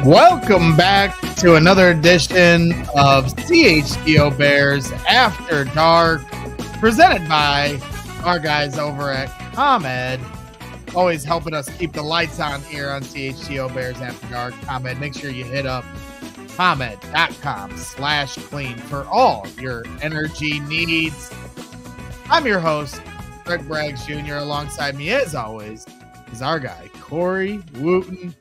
Welcome back to another edition of CHGO Bears After Dark, presented by our guys over at ComEd, always helping us keep the lights on here on CHGO Bears After Dark. ComEd, make sure you hit up ComEd.com/clean for all your energy needs. I'm your host, Greg Braggs Jr. Alongside me, as always, is our guy, Corey Wootton.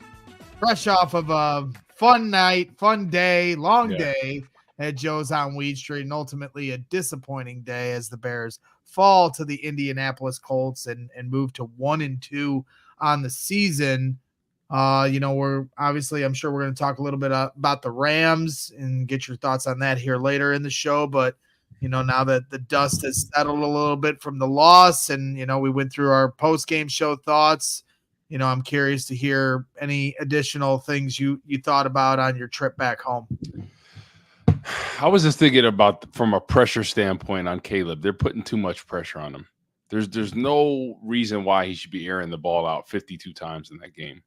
Fresh off of a fun night, fun day, long day at Joe's on Weed Street, and ultimately a disappointing day as the Bears fall to the Indianapolis Colts and move to 1-2 on the season. We're obviously, I'm sure we're going to talk a little bit about the Rams and get your thoughts on that here later in the show. But, now that the dust has settled a little bit from the loss and, we went through our post-game show thoughts, I'm curious to hear any additional things you thought about on your trip back home. I was just thinking about from a pressure standpoint on Caleb. They're putting too much pressure on him. There's no reason why he should be airing the ball out 52 times in that game.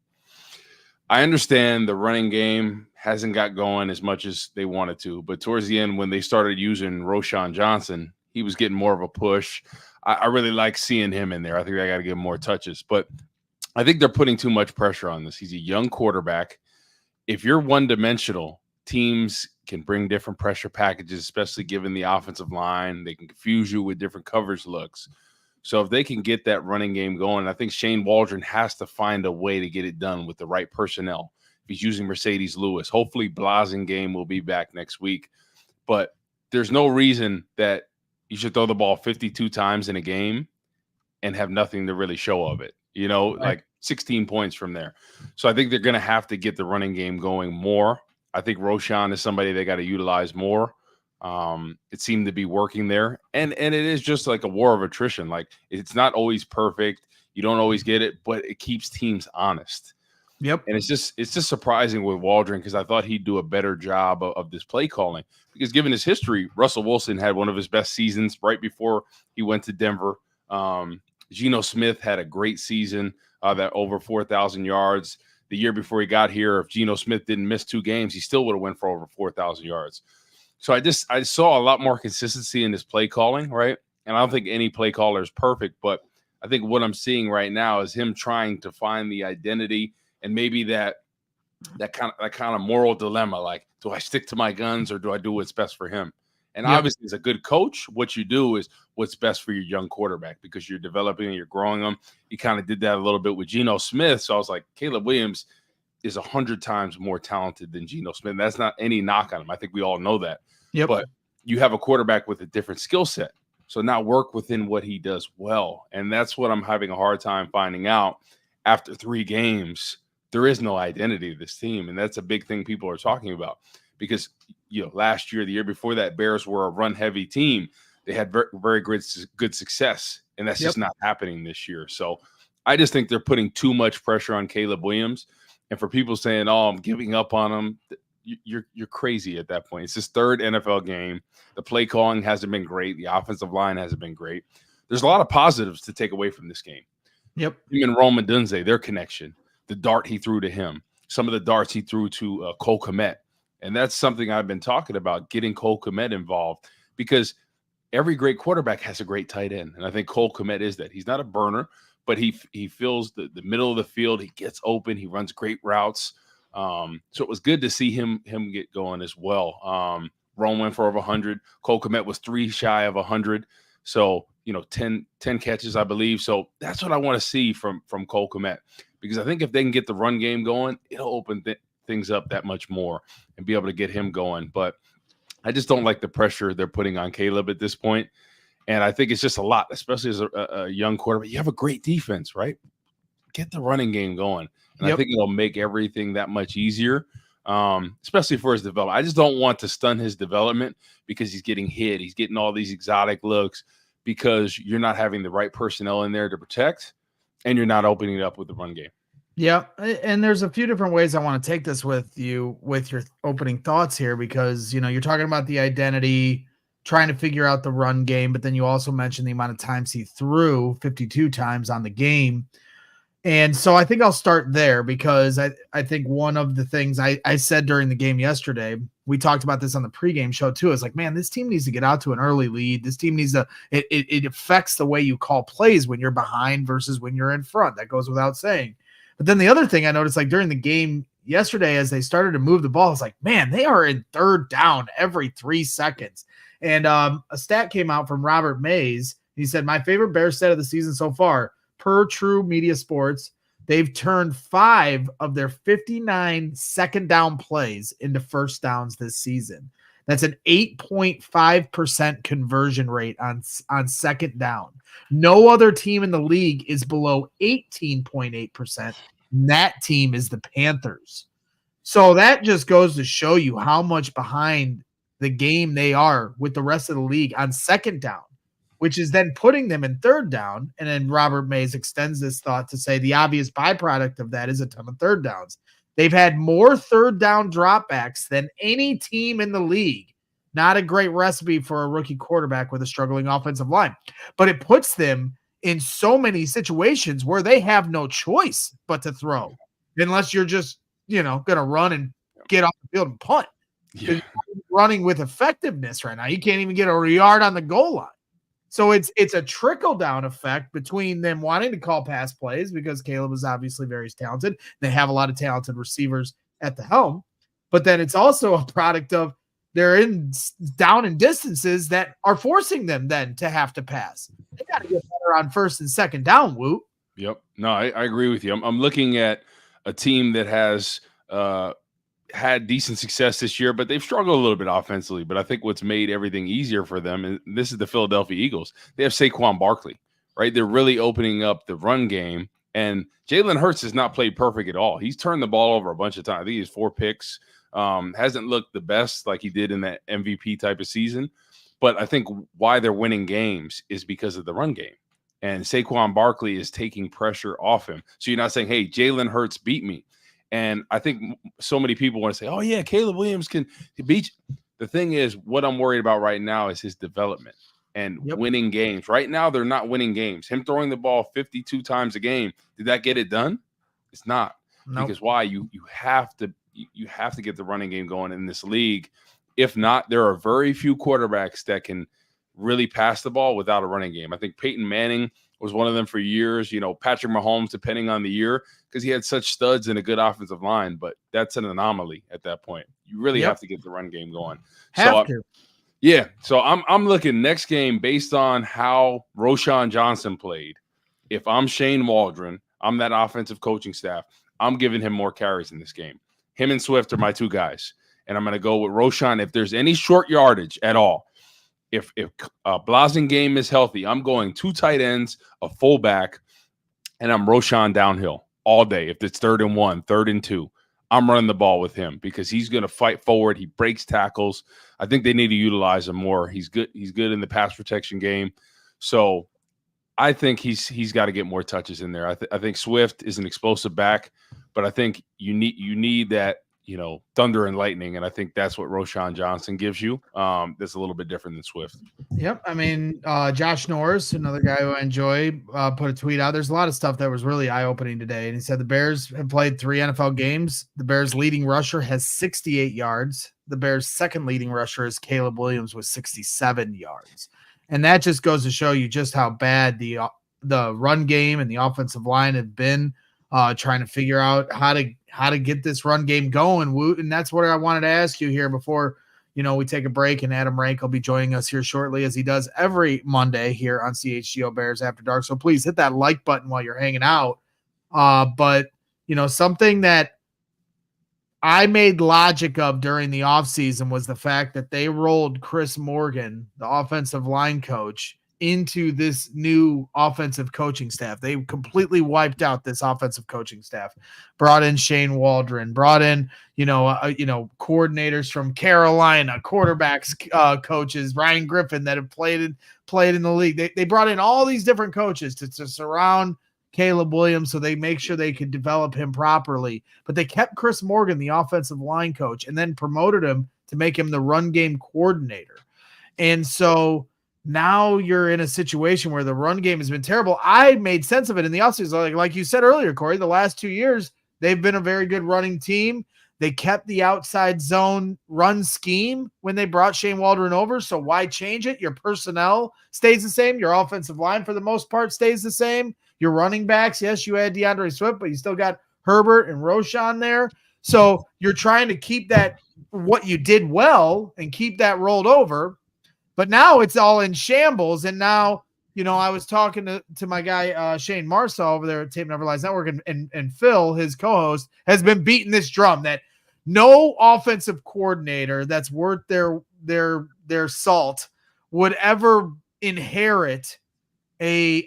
I understand the running game hasn't got going as much as they wanted to, but towards the end when they started using Roschon Johnson, he was getting more of a push. I really like seeing him in there. I think I got to give him more touches, but I think they're putting too much pressure on this. He's a young quarterback. If you're one-dimensional, teams can bring different pressure packages, especially given the offensive line. They can confuse you with different coverage looks. So if they can get that running game going, I think Shane Waldron has to find a way to get it done with the right personnel. If he's using Mercedes Lewis, hopefully Blasingame will be back next week. But there's no reason that you should throw the ball 52 times in a game and have nothing to really show of it. Like 16 points from there. So I think they're going to have to get the running game going more. I think Roschon is somebody they got to utilize more. It seemed to be working there. And it is just like a war of attrition. Like, it's not always perfect. You don't always get it, but it keeps teams honest. Yep. And it's just surprising with Waldron because I thought he'd do a better job of this play calling. Because given his history, Russell Wilson had one of his best seasons right before he went to Denver. Geno Smith had a great season, that over 4,000 yards. The year before he got here, if Geno Smith didn't miss 2 games, he still would have went for over 4,000 yards. So I saw a lot more consistency in his play calling, right? And I don't think any play caller is perfect, but I think what I'm seeing right now is him trying to find the identity and maybe that kind of moral dilemma, like, do I stick to my guns or do I do what's best for him? And obviously, as a good coach, what you do is what's best for your young quarterback because you're developing and you're growing them. He kind of did that a little bit with Geno Smith. So I was like, Caleb Williams is 100 times more talented than Geno Smith. That's not any knock on him. I think we all know that. Yep. But you have a quarterback with a different skill set. So now work within what he does well. And that's what I'm having a hard time finding out after 3 games. There is no identity of this team. And that's a big thing people are talking about. Because, last year, the year before that, Bears were a run-heavy team. They had very, very good success, and that's just not happening this year. So I just think they're putting too much pressure on Caleb Williams. And for people saying, oh, I'm giving up on him, you're crazy at that point. It's his 3rd NFL game. The play calling hasn't been great. The offensive line hasn't been great. There's a lot of positives to take away from this game. Yep. Him and Rome Odunze, their connection, the dart he threw to him, some of the darts he threw to Cole Kmet. And that's something I've been talking about, getting Cole Kmet involved, because every great quarterback has a great tight end. And I think Cole Kmet is that. He's not a burner, but he fills the middle of the field. He gets open. He runs great routes. So it was good to see him get going as well. Rome went for over 100. Cole Kmet was 3 shy of 100. So, 10 catches, I believe. So that's what I want to see from Cole Kmet, because I think if they can get the run game going, it'll open things up that much more and be able to get him going. But I just don't like the pressure they're putting on Caleb at this point. And I think it's just a lot, especially as a young quarterback. You have a great defense, right? Get the running game going. And I think it'll make everything that much easier, especially for his development. I just don't want to stun his development because he's getting hit. He's getting all these exotic looks because you're not having the right personnel in there to protect, and you're not opening it up with the run game. Yeah, and there's a few different ways I want to take this with you with your opening thoughts here, because, you're talking about the identity, trying to figure out the run game, but then you also mentioned the amount of times he threw, 52 times on the game. And so I think I'll start there because I think one of the things I said during the game yesterday, we talked about this on the pregame show too, is like, man, this team needs to get out to an early lead. This team needs to, it affects the way you call plays when you're behind versus when you're in front. That goes without saying. But then the other thing I noticed, like during the game yesterday, as they started to move the ball, I was like, man, they are in third down every 3 seconds. And a stat came out from Robert Mays. He said, my favorite Bears stat of the season so far, per True Media Sports, they've turned 5 of their 59 second down plays into first downs this season. That's an 8.5% conversion rate on second down. No other team in the league is below 18.8%. And that team is the Panthers. So that just goes to show you how much behind the game they are with the rest of the league on second down, which is then putting them in third down. And then Robert Mays extends this thought to say the obvious byproduct of that is a ton of third downs. They've had more third down dropbacks than any team in the league. Not a great recipe for a rookie quarterback with a struggling offensive line, but it puts them in so many situations where they have no choice but to throw, unless you're just, going to run and get off the field and punt. Yeah. Running with effectiveness right now. You can't even get a yard on the goal line. So it's a trickle-down effect between them wanting to call pass plays because Caleb is obviously very talented. They have a lot of talented receivers at the helm. But then it's also a product of they're down in distances that are forcing them then to have to pass. They got to get better on first and second down, Woot. Yep. No, I agree with you. I'm looking at a team that has had decent success this year, but they've struggled a little bit offensively. But I think what's made everything easier for them, and this is the Philadelphia Eagles, they have Saquon Barkley, right? They're really opening up the run game. And Jalen Hurts has not played perfect at all. He's turned the ball over a bunch of times. I think he has 4 picks. Hasn't looked the best like he did in that MVP type of season. But I think why they're winning games is because of the run game. And Saquon Barkley is taking pressure off him. So you're not saying, hey, Jalen Hurts beat me. And I think so many people want to say, oh, yeah, Caleb Williams can beat you. The thing is, what I'm worried about right now is his development and winning games. Right now, they're not winning games. Him throwing the ball 52 times a game, did that get it done? It's not. Nope. Because why? You have to get the running game going in this league. If not, there are very few quarterbacks that can really pass the ball without a running game. I think Peyton Manning was one of them for years. Patrick Mahomes, depending on the year, because he had such studs and a good offensive line, but that's an anomaly at that point. You really have to get the run game going. So I'm looking next game based on how Roschon Johnson played. If I'm Shane Waldron, I'm that offensive coaching staff, I'm giving him more carries in this game. Him and Swift are my 2 guys. And I'm going to go with Roschon. If there's any short yardage at all, if Blasingame is healthy, I'm going 2 tight ends, a fullback, and I'm Roschon downhill all day. If it's 3rd and 1, 3rd and 2, I'm running the ball with him because he's going to fight forward. He breaks tackles. I think they need to utilize him more. He's good. He's good in the pass protection game. So I think he's got to get more touches in there. I think Swift is an explosive back, but I think you need that, thunder and lightning, and I think that's what Roschon Johnson gives you. That's a little bit different than Swift. Yep. I mean, Josh Norris, another guy who I enjoy, put a tweet out. There's a lot of stuff that was really eye-opening today, and he said the Bears have played 3 NFL games. The Bears' leading rusher has 68 yards. The Bears' second leading rusher is Caleb Williams with 67 yards. And that just goes to show you just how bad the run game and the offensive line have been trying to figure out how to get this run game going, Woot. And that's what I wanted to ask you here before, we take a break, and Adam Rank will be joining us here shortly, as he does every Monday here on CHGO Bears After Dark. So please hit that like button while you're hanging out. But something that I made logic of during the offseason was the fact that they rolled Chris Morgan, the offensive line coach, into this new offensive coaching staff. They completely wiped out this offensive coaching staff, brought in Shane Waldron, brought in, coordinators from Carolina, quarterbacks, coaches, Ryan Griffin, that have played in the league. They brought in all these different coaches to surround Caleb Williams so they make sure they could develop him properly. But they kept Chris Morgan, the offensive line coach, and then promoted him to make him the run game coordinator. And so now you're in a situation where the run game has been terrible. I made sense of it in the offseason. Like you said earlier, Corey, the last 2 years, they've been a very good running team. They kept the outside zone run scheme when they brought Shane Waldron over. So why change it? Your personnel stays the same. Your offensive line, for the most part, stays the same. Your running backs, yes, you had DeAndre Swift, but you still got Herbert and Roschon there. So you're trying to keep that, what you did well, and keep that rolled over. But now it's all in shambles. And now, I was talking to my guy, Shane Marsaw over there at Tape Never Lies Network, and Phil, his co-host, has been beating this drum that no offensive coordinator that's worth their salt would ever inherit an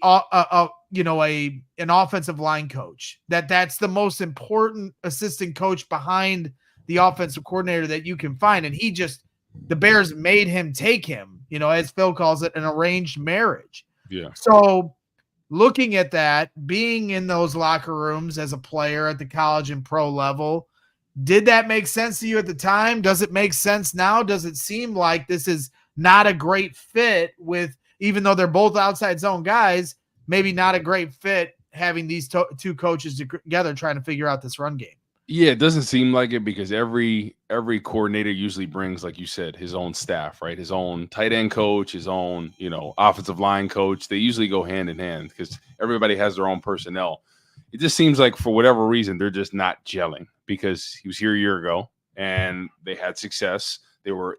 offensive line coach. That's the most important assistant coach behind the offensive coordinator that you can find. And the Bears made him take him, as Phil calls it, an arranged marriage. Yeah. So looking at that, being in those locker rooms as a player at the college and pro level, did that make sense to you at the time? Does it make sense now? Does it seem like this is not a great fit with, even though they're both outside zone guys, maybe not a great fit having these two coaches together trying to figure out this run game? Yeah, it doesn't seem like it because every coordinator usually brings, like you said, his own staff, right? His own tight end coach, his own, offensive line coach. They usually go hand in hand because everybody has their own personnel. It just seems like for whatever reason, they're just not gelling because he was here a year ago and they had success. They were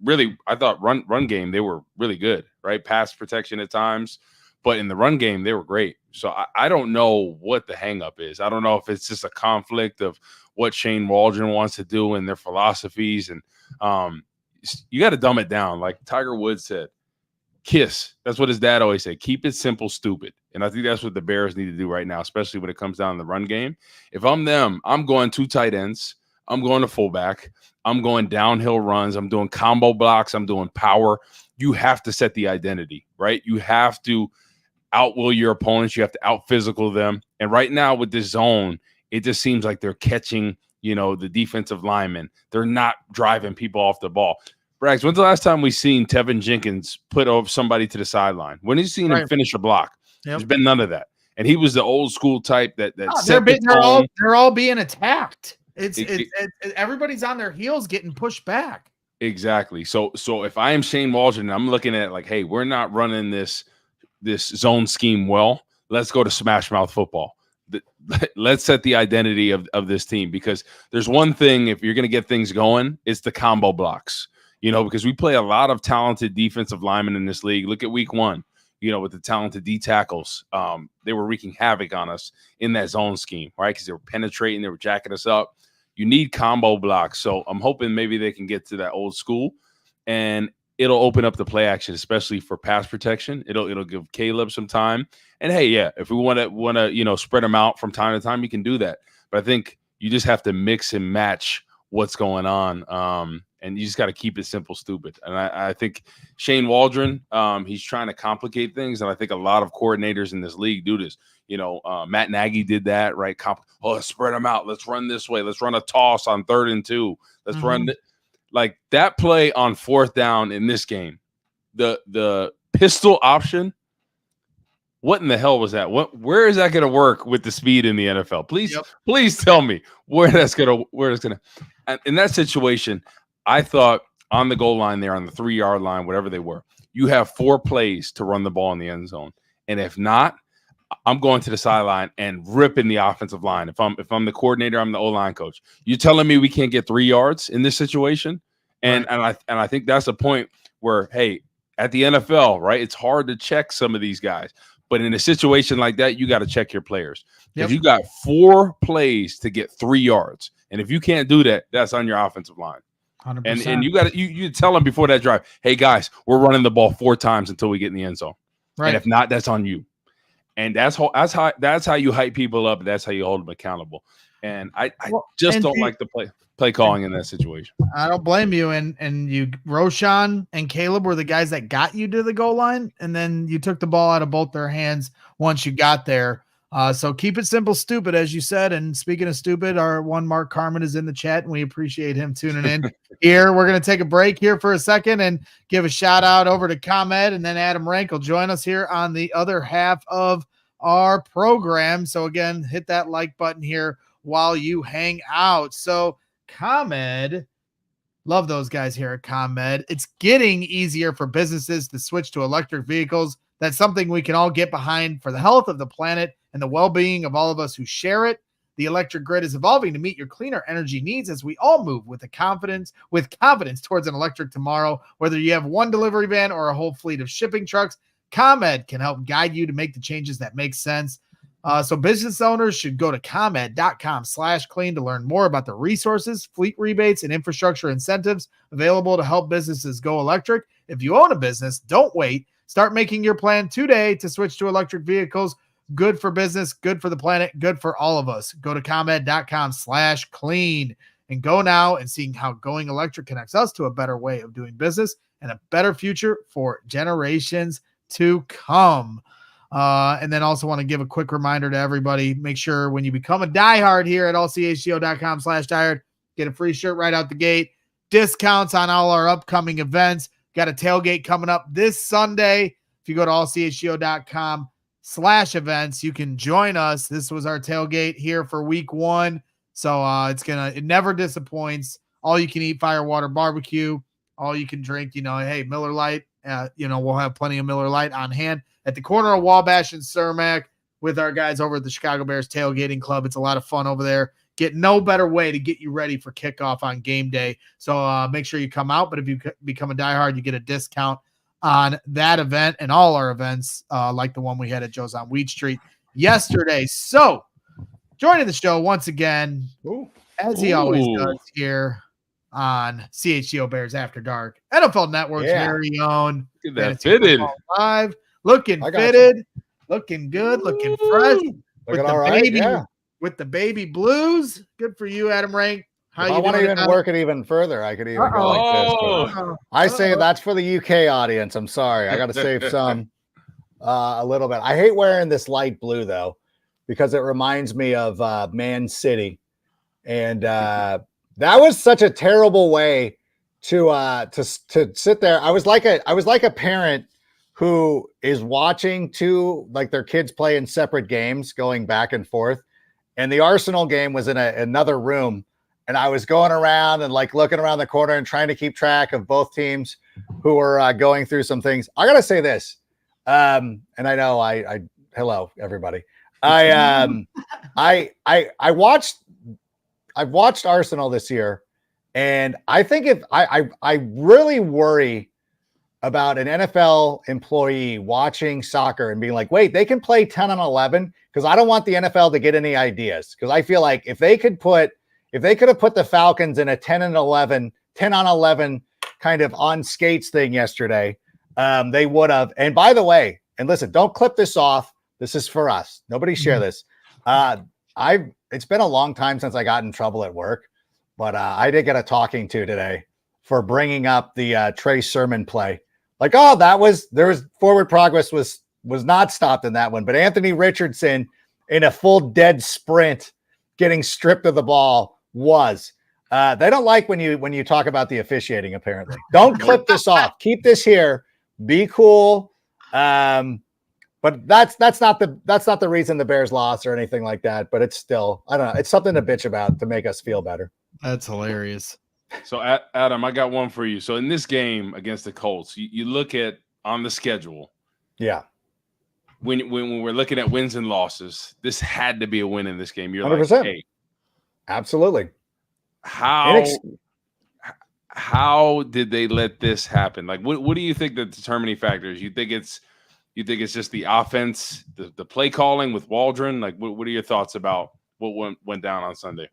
really, I thought run game, they were really good, right? Pass protection at times, but in the run game, they were great. So I don't know what the hang up is. I don't know if it's just a conflict of what Shane Waldron wants to do and their philosophies. And you got to dumb it down. Like Tiger Woods said, KISS. That's what his dad always said. Keep it simple, stupid. And I think that's what the Bears need to do right now, especially when it comes down to the run game. If I'm them, I'm going 2 tight ends. I'm going to fullback. I'm going downhill runs. I'm doing combo blocks. I'm doing power. You have to set the identity, right? You have to outwill your opponents. You have to out-physical them. And right now with this zone, it just seems like they're catching, the defensive linemen. They're not driving people off the ball. Braggs, when's the last time we seen Tevin Jenkins put over somebody to the sideline? When have you seen him finish a block? Yep. There's been none of that. And he was the old school type that they're all being attacked. It's everybody's on their heels getting pushed back. Exactly. So if I am Shane Waldron, I'm looking at it like, hey, we're not running this zone scheme well. Let's go to smash mouth football. Let's set the identity of this team, because there's one thing, if you're going to get things going, it's the combo blocks, because we play a lot of talented defensive linemen in this league. Look at week 1, with the talented D tackles. They were wreaking havoc on us in that zone scheme, right? Because they were penetrating, they were jacking us up. You need combo blocks. So I'm hoping maybe they can get to that old school, and it'll open up the play action, especially for pass protection. It'll give Caleb some time. And hey, yeah, if we want to spread them out from time to time, you can do that. But I think you just have to mix and match what's going on, and you just got to keep it simple, stupid. And I think Shane Waldron, he's trying to complicate things, and I think a lot of coordinators in this league do this. Matt Nagy did that, right? Let's spread them out. Let's run this way. Let's run a toss on 3rd and 2. Let's run like that play on 4th down in this game. The pistol option. What in the hell was that? Where is that going to work with the speed in the NFL? Please tell me where it's going to. In that situation, I thought on the goal line there, on the 3-yard line, whatever they were, you have 4 plays to run the ball in the end zone. And if not, I'm going to the sideline and ripping the offensive line. If I'm the coordinator, I'm the O-line coach. You telling me we can't get 3 yards in this situation? And I think that's a point where, hey, at the NFL, right, it's hard to check some of these guys. But in a situation like that, you got to check your players. Because you got 4 plays to get 3 yards. And if you can't do that, that's on your offensive line. 100%. And you got you tell them before that drive, hey, guys, we're running the ball 4 times until we get in the end zone. Right. And if not, that's on you. And that's how you hype people up. That's how you hold them accountable. And I don't like the play calling in that situation. I don't blame you. And Roschon and Caleb were the guys that got you to the goal line, and then you took the ball out of both their hands once you got there. So keep it simple, stupid, as you said. And speaking of stupid, our one Mark Carmen is in the chat, and we appreciate him tuning in here. We're going to take a break here for a second and give a shout out over to ComEd, and then Adam Rank will join us here on the other half of our program. So again, hit that like button here while you hang out. So ComEd, love those guys here at ComEd. It's getting easier for businesses to switch to electric vehicles. That's something we can all get behind for the health of the planet and the well-being of all of us who share it. The electric grid is evolving to meet your cleaner energy needs as we all move with confidence towards an electric tomorrow. Whether you have one delivery van or a whole fleet of shipping trucks, ComEd can help guide you to make the changes that make sense. So business owners should go to ComEd.com/clean to learn more about the resources, fleet rebates, and infrastructure incentives available to help businesses go electric. If you own a business, don't wait. Start making your plan today to switch to electric vehicles. Good for business, good for the planet, good for all of us. Go to ComEd.com/clean and go now and see how going electric connects us to a better way of doing business and a better future for generations to come. And then also want to give a quick reminder to everybody, make sure when you become a diehard here at allchgo.com/diehard, get a free shirt right out the gate, discounts on all our upcoming events. Got a tailgate coming up this Sunday. If you go to allchgo.com/events, you can join us. This was our tailgate here for week 1. So it never disappoints. All you can eat firewater barbecue, all you can drink, hey, Miller Lite, we'll have plenty of Miller Lite on hand at the corner of Wabash and Cermak with our guys over at the Chicago Bears Tailgating Club. It's a lot of fun over there. Get no better way to get you ready for kickoff on game day. So make sure you come out. But if you become a diehard, you get a discount on that event and all our events, like the one we had at Joe's on Wheat Street yesterday. So joining the show once again, as he always does here on CHGO Bears After Dark, NFL Network's very own. Look at that fitted. Live, looking fitted, looking good, looking fresh. Looking all right, with the baby blues. Good for you, Adam Rank. If I want to even work it even further, I could even go like this. I say that's for the UK audience. I'm sorry. I got to save some a little bit. I hate wearing this light blue, though, because it reminds me of Man City. And that was such a terrible way to sit there. I was like a parent who is watching their kids play in separate games, going back and forth. And the Arsenal game was in another room. And I was going around and looking around the corner and trying to keep track of both teams who were going through some things. I got to say this. And I know hello, everybody. I've watched Arsenal this year. And I think I really worry about an NFL employee watching soccer and being like, wait, they can play 10 on 11, because I don't want the NFL to get any ideas. Because I feel like if they could have put the Falcons in a 10 on 11 kind of on skates thing yesterday, they would have. And by the way, and listen, don't clip this off. This is for us. Nobody share this. It's been a long time since I got in trouble at work, but I did get a talking to today for bringing up the Trey Sermon play. Forward progress was not stopped in that one, but Anthony Richardson in a full dead sprint getting stripped of the ball was. They don't like when you talk about the officiating, apparently. Don't clip this off. Keep this here. Be cool. But that's not the reason the Bears lost or anything like that. But it's still, I don't know. It's something to bitch about to make us feel better. That's hilarious. So, Adam, I got one for you. So, in this game against the Colts, you look at on the schedule. Yeah. When we're looking at wins and losses, this had to be a win in this game. You're 100%. like, hey, absolutely. How did they let this happen? Like, what do you think the determining factors? You think it's just the offense, the play calling with Waldron? Like, what are your thoughts about what went down on Sunday?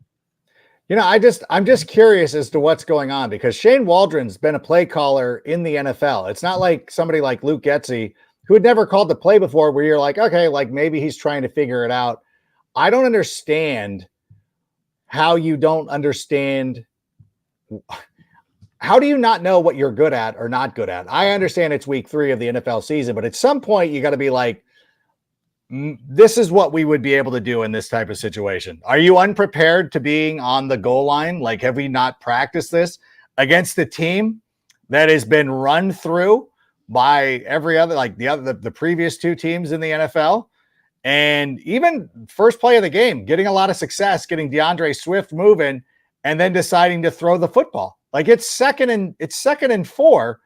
I'm just curious as to what's going on, because Shane Waldron's been a play caller in the NFL. It's not like somebody like Luke Getsy, who had never called the play before, where you're like, okay, like maybe he's trying to figure it out. I don't understand how you don't understand. How do you not know what you're good at or not good at? I understand it's week 3 of the NFL season, but at some point you got to be like, this is what we would be able to do in this type of situation. Are you unprepared to being on the goal line? Like, have we not practiced this against a team that has been run through by every other, like the previous two teams in the NFL? And even first play of the game, getting a lot of success, getting DeAndre Swift moving, and then deciding to throw the football. Like, it's second and 4.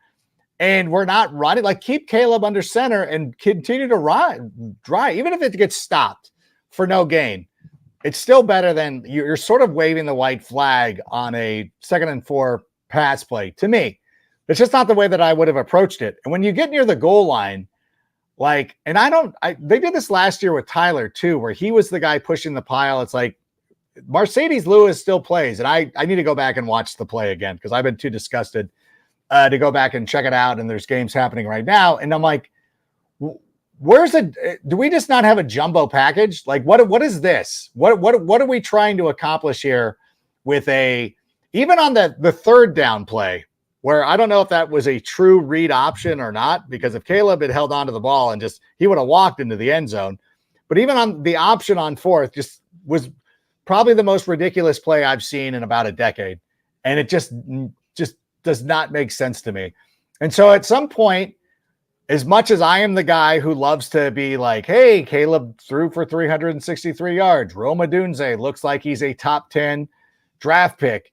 And we're not running. Like, keep Caleb under center and continue to drive. Even if it gets stopped for no gain, it's still better than you're sort of waving the white flag on a 2nd and 4 pass play. To me, it's just not the way that I would have approached it. And when you get near the goal line, like, and they did this last year with Tyler too, where he was the guy pushing the pile. It's like Mercedes Lewis still plays. And I need to go back and watch the play again because I've been too disgusted to go back and check it out. And there's games happening right now. And I'm like, do we just not have a jumbo package? Like, what is this? What are we trying to accomplish here with even on the third down play, where I don't know if that was a true read option or not, because if Caleb had held onto the ball and he would have walked into the end zone. But even on the option on fourth, just was probably the most ridiculous play I've seen in about a decade. And it just does not make sense to me. And so at some point, as much as I am the guy who loves to be like, hey, Caleb threw for 363 yards, Rome Odunze looks like he's a top 10 draft pick.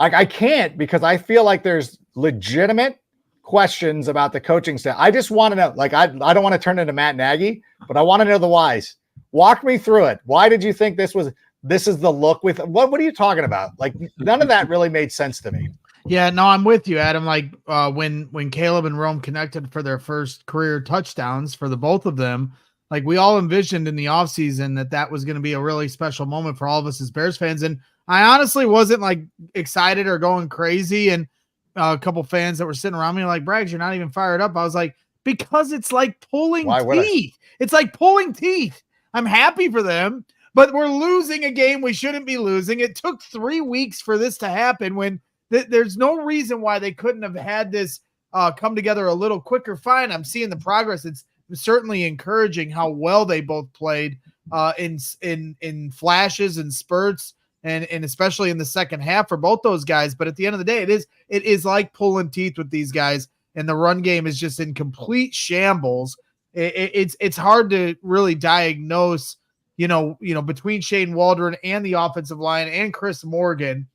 I can't, because I feel like there's legitimate questions about the coaching staff. I just want to know, like, I don't want to turn into Matt Nagy, but I want to know the whys. Walk me through it. Why did you think this is the look with what are you talking about? Like, none of that really made sense to me. Yeah, no, I'm with you, Adam. Like, when Caleb and Rome connected for their first career touchdowns for the both of them, like, we all envisioned in the offseason that was going to be a really special moment for all of us as Bears fans. And I honestly wasn't like excited or going crazy. And a couple fans that were sitting around me were like, Braggs, you're not even fired up. I was like, because it's like pulling teeth. It's like pulling teeth. I'm happy for them, but we're losing a game we shouldn't be losing. It took 3 weeks for this to happen when there's no reason why they couldn't have had this come together a little quicker. Fine, I'm seeing the progress. It's certainly encouraging how well they both played in flashes and spurts, and especially in the second half for both those guys. But at the end of the day, it is like pulling teeth with these guys, and the run game is just in complete shambles. It's hard to really diagnose, between Shane Waldron and the offensive line and Chris Morgan,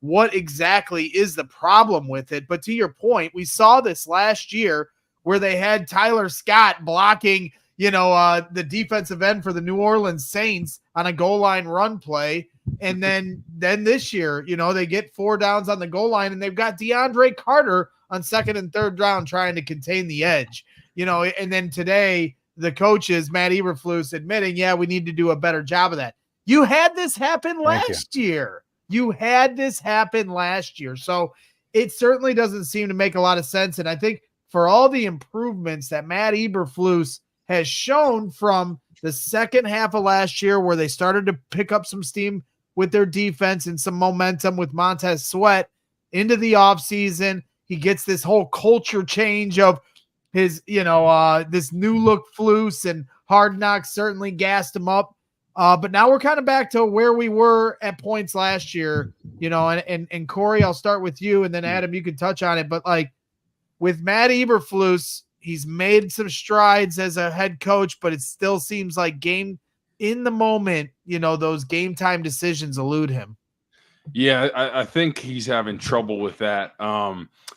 what exactly is the problem with it. But to your point, we saw this last year where they had Tyler Scott blocking, the defensive end for the New Orleans Saints on a goal line run play. And then this year, they get 4 downs on the goal line, and they've got DeAndre Carter on 2nd and 3rd down trying to contain the edge, and then today the coaches, Matt Eberflus, admitting, yeah, we need to do a better job of that. You had this happen last year. You had this happen last year. So it certainly doesn't seem to make a lot of sense. And I think for all the improvements that Matt Eberflus has shown from the second half of last year, where they started to pick up some steam with their defense and some momentum with Montez Sweat into the offseason, he gets this whole culture change of his, this new look Flus, and Hard Knocks certainly gassed him up. But now we're kind of back to where we were at points last year, and Corey, I'll start with you, and then Adam, you can touch on it. But like with Matt Eberflus, he's made some strides as a head coach, but it still seems like game in the moment, those game time decisions elude him. Yeah, I think he's having trouble with that.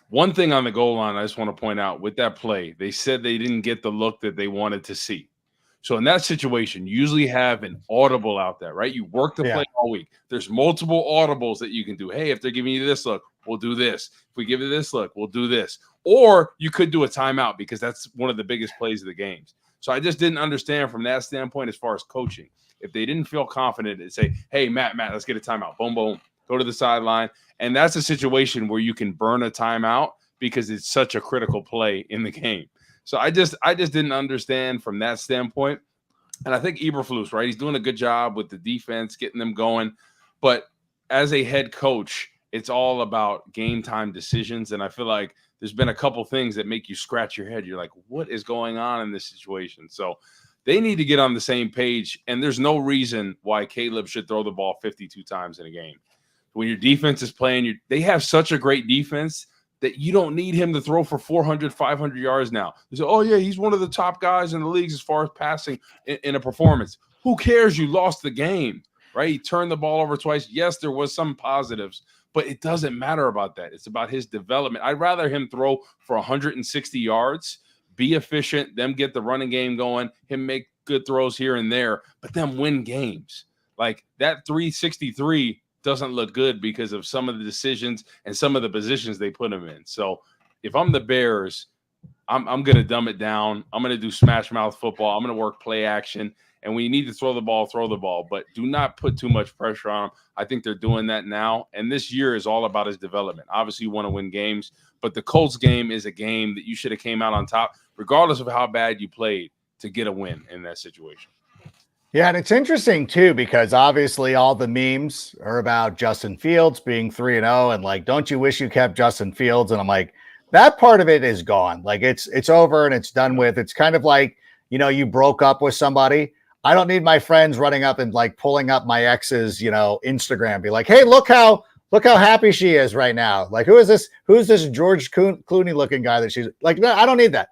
One thing on the goal line, I just want to point out with that play, they said they didn't get the look that they wanted to see. So in that situation, you usually have an audible out there, right? You work the play all week. There's multiple audibles that you can do. Hey, if they're giving you this look, we'll do this. If we give you this look, we'll do this. Or you could do a timeout, because that's one of the biggest plays of the games. So I just didn't understand from that standpoint as far as coaching. If they didn't feel confident and say, hey, Matt, let's get a timeout. Boom, boom. Go to the sideline. And that's a situation where you can burn a timeout because it's such a critical play in the game. So I just didn't understand from that standpoint. And I think Eberflus, right, he's doing a good job with the defense, getting them going. But as a head coach, it's all about game time decisions. And I feel like there's been a couple things that make you scratch your head. You're like, what is going on in this situation? So They need to get on the same page, and there's no reason why Caleb should throw the ball 52 times in a game. When your defense is playing, they have such a great defense that you don't need him to throw for 400, 500 yards now. They say, oh, yeah, he's one of the top guys in the leagues as far as passing in a performance. Who cares? You lost the game, right? He turned the ball over twice. Yes, there was some positives, but it doesn't matter about that. It's about his development. I'd rather him throw for 160 yards, be efficient, them get the running game going, him make good throws here and there, but them win games. Like that 363 doesn't look good because of some of the decisions and some of the positions they put him in. So if I'm the Bears, I'm going to dumb it down. I'm going to do smash mouth football. I'm going to work play action. And when you need to throw the ball, but do not put too much pressure on him. I think they're doing that now. And this year is all about his development. Obviously, you want to win games, but the Colts game is a game that you should have came out on top, regardless of how bad you played, to get a win in that situation. Yeah, and it's interesting, too, because obviously all the memes are about Justin Fields being 3-0 and like, don't you wish you kept Justin Fields? And I'm like, that part of it is gone. Like it's over and it's done with. It's kind of like, you broke up with somebody. I don't need my friends running up and like pulling up my ex's, Instagram, be like, hey, look how happy she is right now. Like, who's this George Clooney looking guy that she's like, no, I don't need that.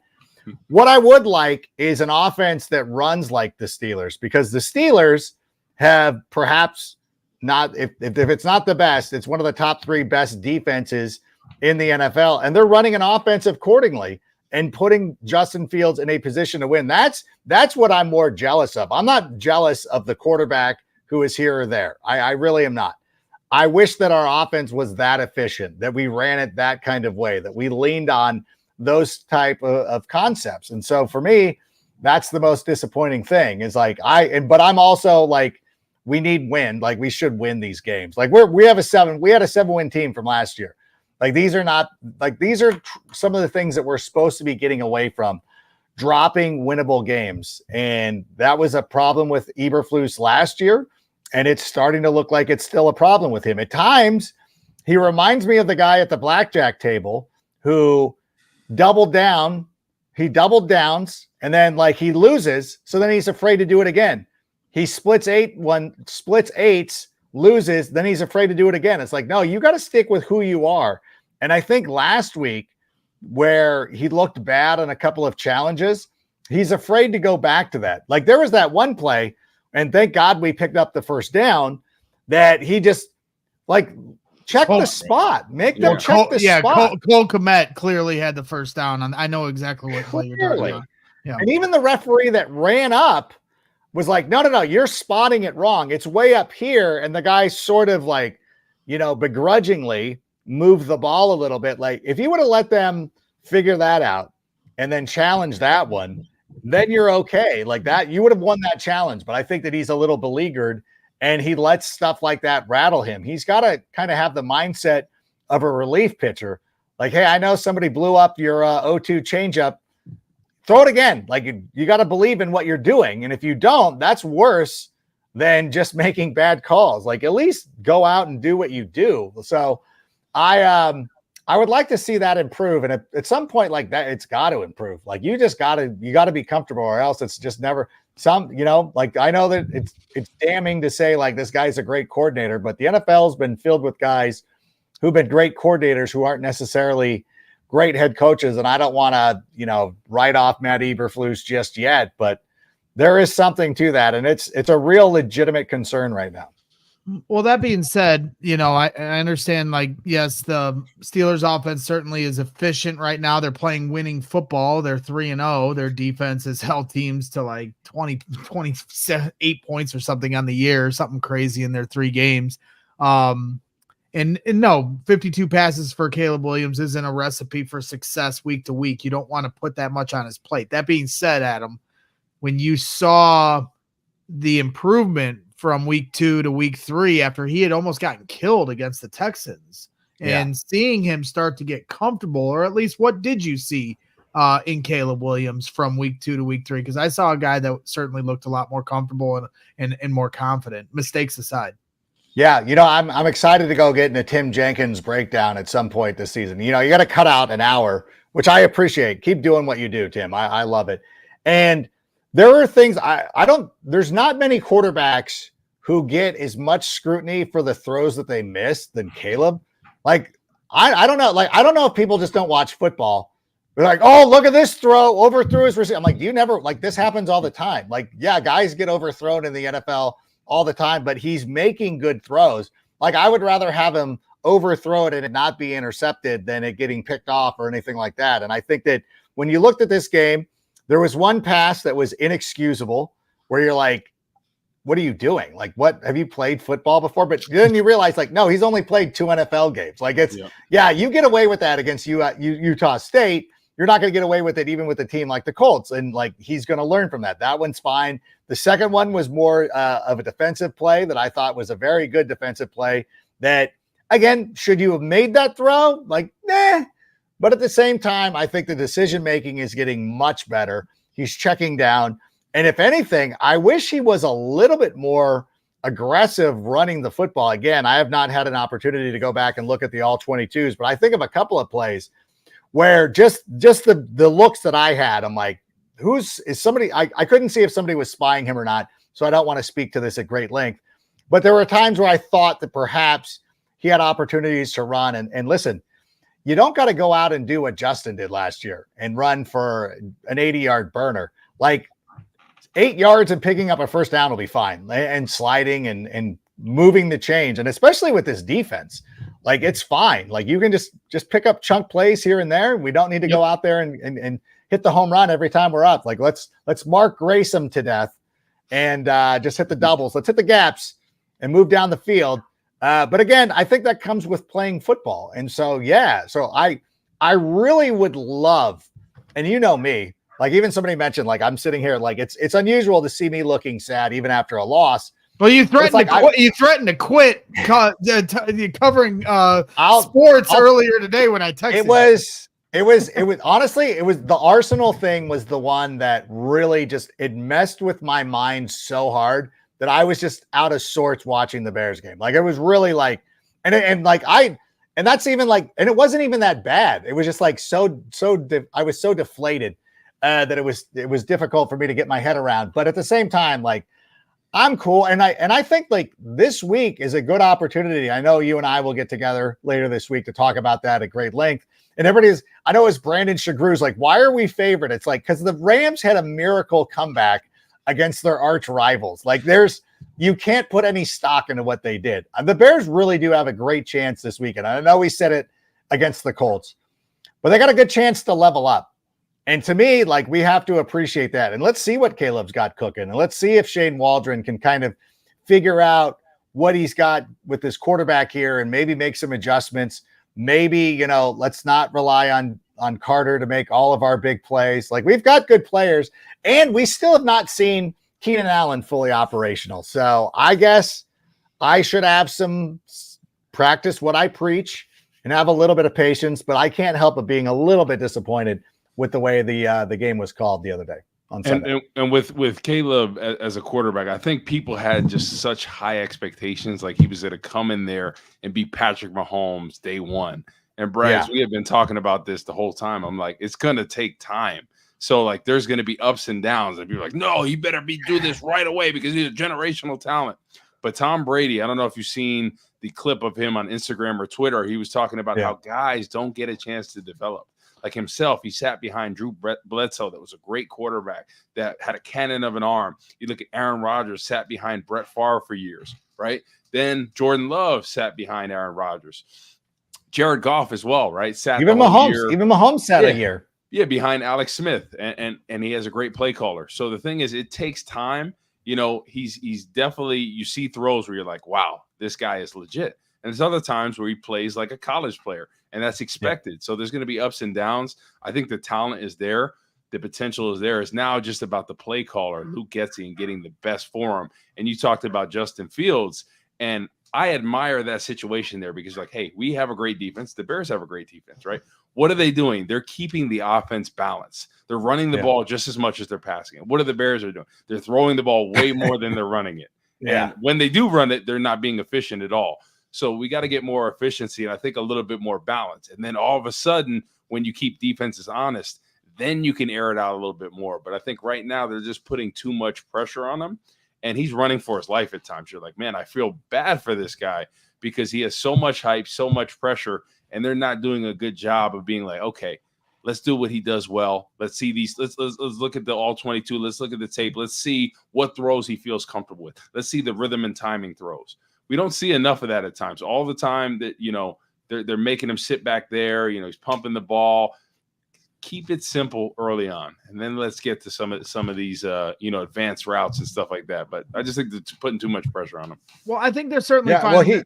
What I would like is an offense that runs like the Steelers, because the Steelers have perhaps not, if it's not the best, it's one of the top 3 best defenses in the NFL. And they're running an offense accordingly and putting Justin Fields in a position to win. That's what I'm more jealous of. I'm not jealous of the quarterback who is here or there. I really am not. I wish that our offense was that efficient, that we ran it that kind of way, that we leaned on those type of concepts. And so for me, that's the most disappointing thing is like, but I'm also like, we need win. Like we should win these games. Like we had a 7-win team from last year. Like these are some of the things that we're supposed to be getting away from, dropping winnable games. And that was a problem with Eberflus last year. And it's starting to look like it's still a problem with him. At times, he reminds me of the guy at the blackjack table who doubled down. He doubled downs and then like he loses. So then he's afraid to do it again. He splits eights, loses. Then he's afraid to do it again. It's like, no, you got to stick with who you are. And I think last week where he looked bad on a couple of challenges, he's afraid to go back to that. Like there was that one play, and thank God we picked up the first down, that he just like check the spot. Make them check the spot. Cole Kmet clearly had the first down. I know exactly what play you're talking about. Yeah. And even the referee that ran up was like, no, you're spotting it wrong. It's way up here. And the guy sort of like, begrudgingly moved the ball a little bit. Like if you would have let them figure that out and then challenge that one, then you're okay. Like that, you would have won that challenge. But I think that he's a little beleaguered and he lets stuff like that rattle him. He's got to kind of have the mindset of a relief pitcher. Like, hey, I know somebody blew up your 0-2 changeup. Throw it again. Like you got to believe in what you're doing. And if you don't, that's worse than just making bad calls. Like at least go out and do what you do. So I would like to see that improve. And at some point like that, it's got to improve. Like you got to be comfortable, or else it's just never like I know that it's damning to say like this guy's a great coordinator, but the NFL's been filled with guys who've been great coordinators who aren't necessarily great head coaches. And I don't want to, write off Matt Eberflus just yet, but there is something to that. And it's a real legitimate concern right now. Well, that being said, I understand, like, yes, the Steelers offense certainly is efficient right now. They're playing winning football. They're 3-0. Their defense has held teams to like 28 points or something on the year, something crazy in their 3 games. And no, 52 passes for Caleb Williams isn't a recipe for success week to week. You don't want to put that much on his plate. That being said, Adam, when you saw the improvement from week 2 to week 3 after he had almost gotten killed against the Texans, and seeing him start to get comfortable, or at least what did you see in Caleb Williams from week 2 to week 3? Because I saw a guy that certainly looked a lot more comfortable and more confident, mistakes aside. Yeah, I'm excited to go get in a Tim Jenkins breakdown at some point this season. You got to cut out an hour, which I appreciate. Keep doing what you do, Tim. I love it. And there are things I don't. There's not many quarterbacks who get as much scrutiny for the throws that they miss than Caleb. Like I don't know. Like I don't know if people just don't watch football. They're like, oh, look at this throw, overthrew his receiver. I'm like, you never like this happens all the time. Like, yeah, guys get overthrown in the NFL all the time, but he's making good throws. Like I would rather have him overthrow it and it not be intercepted than it getting picked off or anything like that. And I think that when you looked at this game, there was one pass that was inexcusable where you're like, what are you doing? Like, what have you played football before? But then you realize, like, no, he's only played 2 NFL games. Like, it's you get away with that against Utah State. You're not going to get away with it even with a team like the Colts. And like, he's going to learn from that. That one's fine. The second one was more of a defensive play that I thought was a very good defensive play. That again, should you have made that throw? Like, nah. But at the same time, I think the decision making is getting much better. He's checking down. And if anything, I wish he was a little bit more aggressive running the football. Again, I have not had an opportunity to go back and look at the all 22s, but I think of a couple of plays where just the looks that I had, I'm like, is somebody, I couldn't see if somebody was spying him or not. So I don't want to speak to this at great length, but there were times where I thought that perhaps he had opportunities to run and listen, you don't got to go out and do what Justin did last year and run for an 80-yard burner. Like 8 yards and picking up a first down will be fine, and sliding and moving the change. And especially with this defense, like it's fine. Like you can just pick up chunk plays here and there. We don't need to go out there and hit the home run every time we're up. Like let's Mark Grace them to death and just hit the doubles. Let's hit the gaps and move down the field. But again, I think that comes with playing football. And so, so I really would love, and you know me, like even somebody mentioned, like I'm sitting here, like it's unusual to see me looking sad even after a loss. Well, you threatened to quit covering sports earlier today when I texted. It was honestly, it was the Arsenal thing was the one that really it messed with my mind so hard that I was just out of sorts watching the Bears game. Like it was really like, and that's even like, and it wasn't even that bad. It was just like I was so deflated that it was difficult for me to get my head around. But at the same time, like I'm cool. And I think like this week is a good opportunity. I know you and I will get together later this week to talk about that at great length. And I know it's Brandon Chagrew's like, why are we favored? It's like, because the Rams had a miracle comeback against their arch rivals. Like you can't put any stock into what they did. And the Bears really do have a great chance this weekend. I know we said it against the Colts, but they got a good chance to level up. And to me, like we have to appreciate that. And let's see what Caleb's got cooking. And let's see if Shane Waldron can kind of figure out what he's got with this quarterback here and maybe make some adjustments. Maybe, let's not rely on Carter to make all of our big plays. Like we've got good players and we still have not seen Keenan Allen fully operational. So I guess I should have some practice what I preach and have a little bit of patience, but I can't help but being a little bit disappointed with the way the game was called the other day on Sunday. And with Caleb as a quarterback, I think people had just such high expectations. Like he was going to come in there and be Patrick Mahomes day one. And Brad, we have been talking about this the whole time. I'm like, it's going to take time. So like, there's going to be ups and downs. And people are like, no, he better do this right away because he's a generational talent. But Tom Brady, I don't know if you've seen the clip of him on Instagram or Twitter. He was talking about how guys don't get a chance to develop. Like himself, he sat behind Drew Bledsoe, that was a great quarterback that had a cannon of an arm. You look at Aaron Rodgers, sat behind Brett Favre for years, right? Then Jordan Love sat behind Aaron Rodgers. Jared Goff as well, right? Sat even Mahomes sat a year. Yeah, behind Alex Smith, and he has a great play caller. So the thing is, it takes time. He's definitely, you see throws where you're like, wow, this guy is legit. And there's other times where he plays like a college player, and that's expected. Yeah. So there's going to be ups and downs. I think the talent is there. The potential is there. It's now just about the play caller, Luke Getsy, and getting the best for him. And you talked about Justin Fields, and I admire that situation there because, like, hey, we have a great defense. The Bears have a great defense, right? What are they doing? They're keeping the offense balanced. They're running the ball just as much as they're passing it. What are the Bears doing? They're throwing the ball way more than they're running it. And when they do run it, they're not being efficient at all. So we got to get more efficiency and I think a little bit more balance. And then all of a sudden, when you keep defenses honest, then you can air it out a little bit more. But I think right now they're just putting too much pressure on him, and he's running for his life at times. You're like, man, I feel bad for this guy because he has so much hype, so much pressure, and they're not doing a good job of being like, okay, let's do what he does well. Let's see these. Let's look at the all 22. Let's look at the tape. Let's see what throws he feels comfortable with. Let's see the rhythm and timing throws. We don't see enough of that at times. All the time that, they're making him sit back there. He's pumping the ball. Keep it simple early on, and then let's get to some of these advanced routes and stuff like that. But I just think they're putting too much pressure on him. Well, I think they're certainly fine.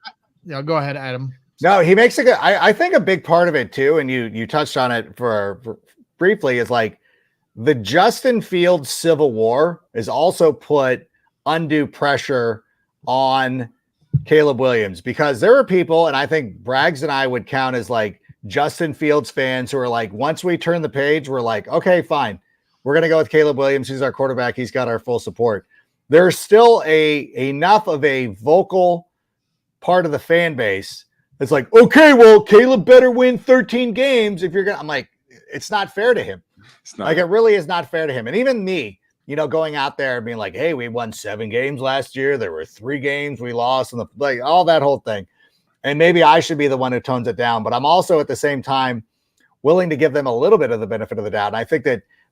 Go ahead, Adam. No, he makes a good. I think a big part of it too, and you touched on it for briefly, is like the Justin Fields civil war has also put undue pressure on Caleb Williams, because there are people, and I think Braggs and I would count as like Justin Fields fans, who are like, once we turn the page, we're like, okay, fine, we're going to go with Caleb Williams. He's our quarterback. He's got our full support. There's still enough of a vocal part of the fan base that's like, okay, well, Caleb better win 13 games if you're going to. I'm like, it's not fair to him. It's not. Like, it really is not fair to him. And even me, going out there and being like, hey, we won 7 games last year. There were 3 games we lost, and all that whole thing. And maybe I should be the one who tones it down, but I'm also at the same time willing to give them a little bit of the benefit of the doubt. And I think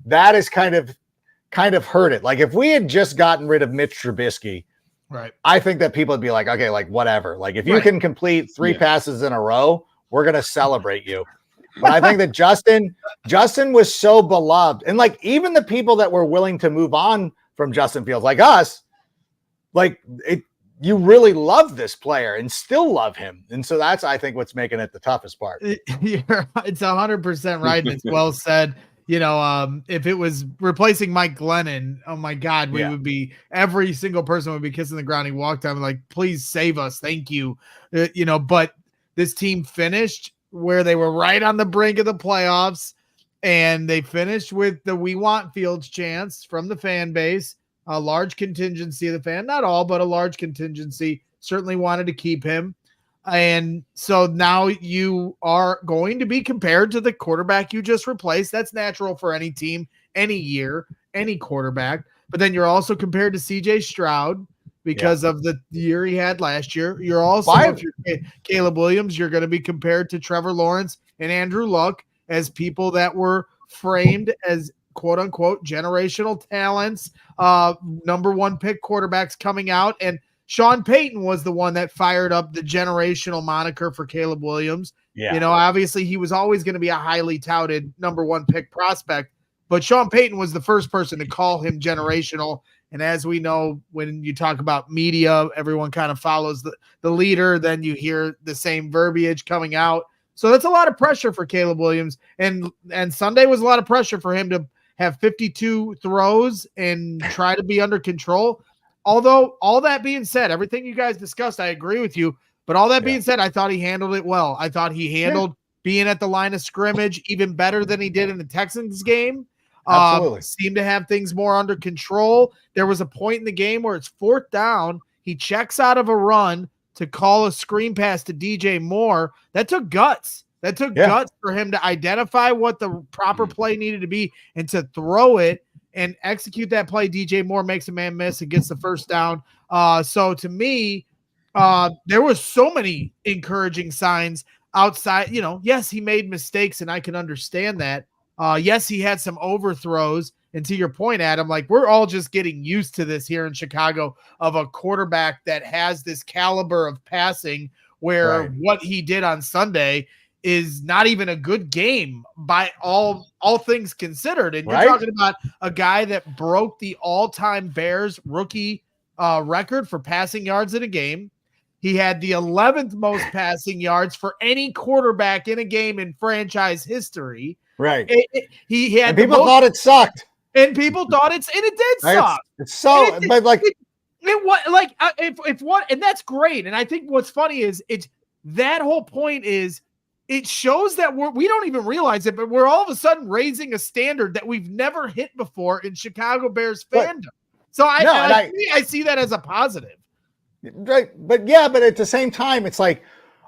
that is kind of hurt it. Like, if we had just gotten rid of Mitch Trubisky, right, I think that people would be like, okay, like whatever. Like, if you can complete 3 passes in a row, we're going to celebrate you. But I think that Justin was so beloved. And like, even the people that were willing to move on from Justin Fields, like us, like you really love this player and still love him. And so that's, I think, what's making it the toughest part. It's 100% right. And it's well said. If it was replacing Mike Glennon, oh my God, we would be, every single person would be kissing the ground. He walked down like, please save us. Thank you. But this team finished where they were right on the brink of the playoffs, and they finished with the "We Want Fields" chants from the fan base. A large contingency of the fan, not all, but a large contingency, certainly wanted to keep him. And so now you are going to be compared to the quarterback you just replaced. That's natural for any team, any year, any quarterback. But then you're also compared to CJ Stroud because of the year he had last year. You're also, if you're Caleb Williams, you're going to be compared to Trevor Lawrence and Andrew Luck as people that were framed as quote unquote generational talents, number 1 pick quarterbacks coming out. And Sean Payton was the one that fired up the generational moniker for Caleb Williams. Yeah. Obviously he was always going to be a highly touted number 1 pick prospect, but Sean Payton was the first person to call him generational. And as we know, when you talk about media, everyone kind of follows the leader. Then you hear the same verbiage coming out. So that's a lot of pressure for Caleb Williams. And Sunday was a lot of pressure for him to have 52 throws and try to be under control. Although, all that being said, everything you guys discussed, I agree with you. But all that being said, I thought he handled it well. I thought he handled being at the line of scrimmage even better than he did in the Texans game. Seemed to have things more under control. There was a point in the game where it's 4th down. He checks out of a run to call a screen pass to DJ Moore. That took guts. That took guts for him to identify what the proper play needed to be and to throw it and execute that play. DJ Moore makes a man miss and gets the first down. So to me, there was so many encouraging signs outside. Yes, he made mistakes, and I can understand that. Yes, he had some overthrows. And to your point, Adam, like, we're all just getting used to this here in Chicago of a quarterback that has this caliber of passing where what he did on Sunday is not even a good game by all things considered. And you're talking about a guy that broke the all-time Bears rookie record for passing yards in a game. He had the 11th most passing yards for any quarterback in a game in franchise history. Right. He had, and people thought it sucked. And people thought and it did suck. It's so, but like, and that's great. And I think what's funny is that whole point is it shows that we don't even realize it, but we're all of a sudden raising a standard that we've never hit before in Chicago Bears fandom. So I see that as a positive. Right. But at the same time, it's like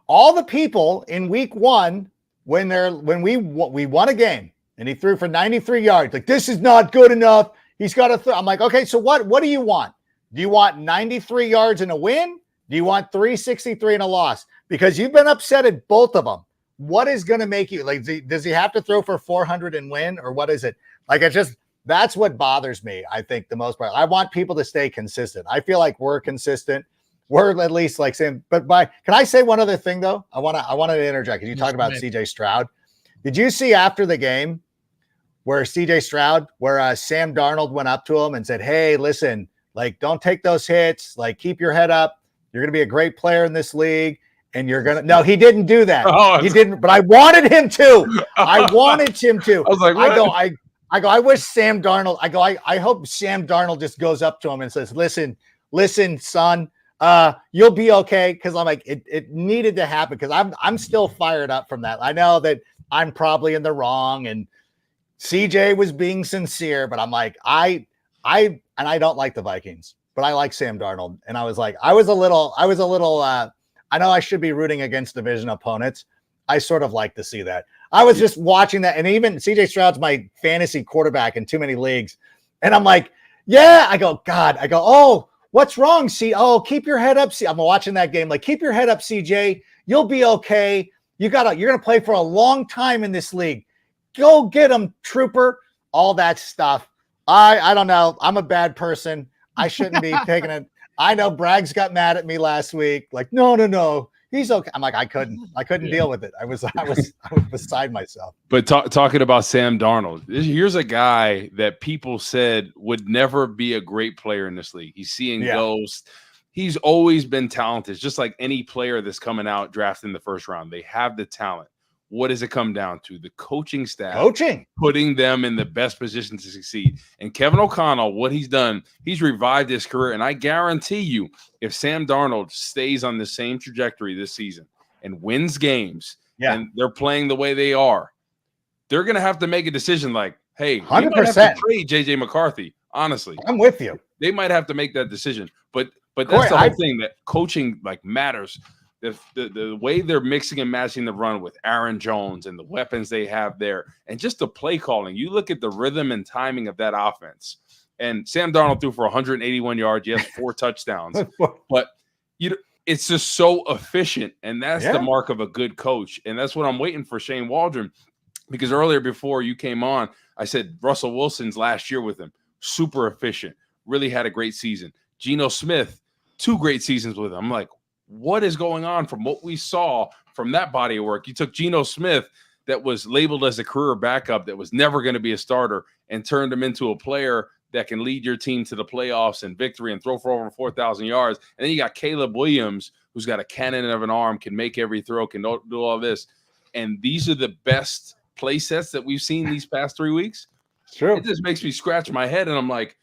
all the people in week 1, when we won a game, and he threw for 93 yards. Like, this is not good enough. He's got to throw. I'm like, okay, so what do you want? Do you want 93 yards and a win? Do you want 363 and a loss? Because you've been upset at both of them. What is going to make you like? Does he have to throw for 400 and win, or what is it? Like, that's what bothers me. I think the most part. I want people to stay consistent. I feel like we're consistent. We're at least like saying. But can I say one other thing though? I wanted to interject because you talked about CJ Stroud. Did you see after the game where CJ Stroud, where Sam Darnold went up to him and said, "Hey, listen, like, don't take those hits. Like, keep your head up. You're going to be a great player in this league. And you're going to," no, he didn't do that. He didn't, but I wanted him to. I wanted him to. I was like, what? I go, I wish Sam Darnold, I hope Sam Darnold just goes up to him and says, listen, son, you'll be okay. Cause I'm like, it needed to happen. Cause I'm still fired up from that. I know that I'm probably in the wrong and CJ was being sincere, but I'm like, I don't like the Vikings, but I like Sam Darnold. And I was like, I was a little, I know I should be rooting against division opponents. I sort of like to see that. I was just watching that. And even CJ Stroud's my fantasy quarterback in too many leagues. And I'm like, yeah, I go, oh, what's wrong? Oh, keep your head up. I'm watching that game. Like, keep your head up, CJ. You'll be okay. You're going to play for a long time in this league. Go get him, trooper. All that stuff. I don't know. I'm a bad person. I shouldn't be taking it. I know Braggs got mad at me last week. Like, no. He's okay. I'm like, I couldn't deal with it. I was beside myself. But talking about Sam Darnold, here's a guy that people said would never be a great player in this league. He's seeing ghosts. He's always been talented, just like any player that's coming out drafted in the first round. They have the talent. What does it come down to? The coaching staff, putting them in the best position to succeed. And Kevin O'Connell, what he's done, he's revived his career. And I guarantee you, if Sam Darnold stays on the same trajectory this season and wins games, and they're playing the way they are, they're going to have to make a decision like, hey, 100%. we might have to trade JJ McCarthy. Honestly, I'm with you. They might have to make that decision. But that's the whole thing, that coaching like matters. The way they're mixing and matching the run with Aaron Jones and the weapons they have there, and just the play calling. You look at the rhythm and timing of that offense. And Sam Darnold threw for 181 yards. He has 4 touchdowns. But it's just so efficient, and that's the mark of a good coach. And that's what I'm waiting for Shane Waldron, because earlier before you came on, I said Russell Wilson's last year with him, super efficient, really had a great season. Geno Smith, 2 great seasons with him. I'm like, what is going on from what we saw from that body of work? You took Geno Smith, that was labeled as a career backup, that was never going to be a starter, and turned him into a player that can lead your team to the playoffs and victory and throw for over 4,000 yards. And then you got Caleb Williams, who's got a cannon of an arm, can make every throw, can do all this. And these are the best play sets that we've seen these past 3 weeks. True. It just makes me scratch my head, and I'm like,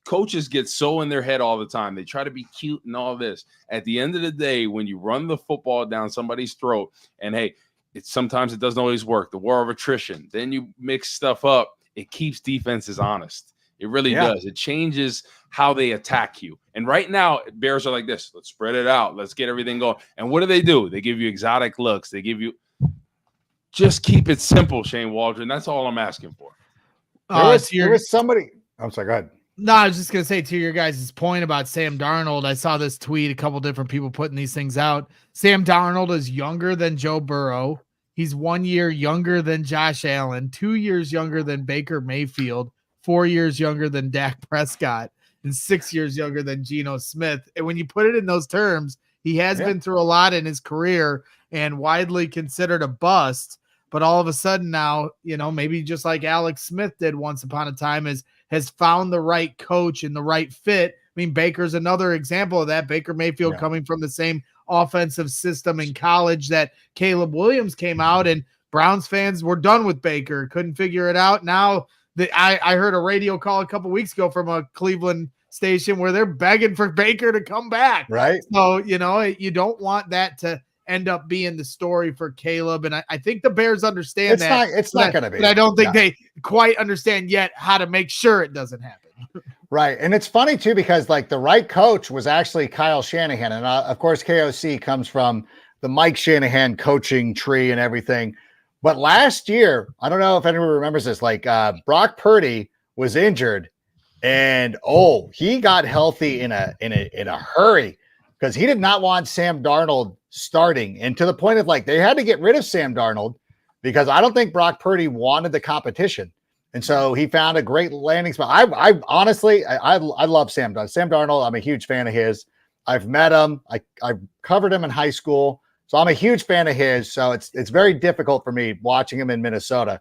coaches get so in their head all the time. They try to be cute and all this. At the end of the day, when you run the football down somebody's throat, and hey, sometimes it doesn't always work, the war of attrition, then you mix stuff up, it keeps defenses honest. It really does. It changes how they attack you. And right now, Bears are like this. Let's spread it out. Let's get everything going. And what do? They give you exotic looks. They give you – just keep it simple, Shane Waldron. That's all I'm asking for. There was somebody – I'm sorry, go ahead. No, I was just going to say, to your guys' point about Sam Darnold, I saw this tweet, a couple different people putting these things out. Sam Darnold is younger than Joe Burrow. He's 1 year younger than Josh Allen, 2 years younger than Baker Mayfield, 4 years younger than Dak Prescott, and 6 years younger than Geno Smith. And when you put it in those terms, he has been through a lot in his career and widely considered a bust. But all of a sudden now, maybe just like Alex Smith did once upon a time, has found the right coach and the right fit. I mean, Baker's another example of that. Baker Mayfield coming from the same offensive system in college that Caleb Williams came out, and Browns fans were done with Baker, couldn't figure it out. Now I heard a radio call a couple weeks ago from a Cleveland station where they're begging for Baker to come back. Right. So, you don't want that to end up being the story for Caleb. And I think the Bears understand it's not going to be. But I don't think they quite understand yet how to make sure it doesn't happen. Right. And it's funny too, because like the right coach was actually Kyle Shanahan. And of course, KOC comes from the Mike Shanahan coaching tree and everything. But last year, I don't know if anyone remembers this, like Brock Purdy was injured and he got healthy in a hurry because he did not want Sam Darnold starting. And to the point of like they had to get rid of Sam Darnold because I don't think Brock Purdy wanted the competition. And so he found a great landing spot. I honestly, I love Sam Darnold. Sam Darnold, I'm a huge fan of his. I've met him. I've covered him in high school. So I'm a huge fan of his. So it's very difficult for me watching him in Minnesota.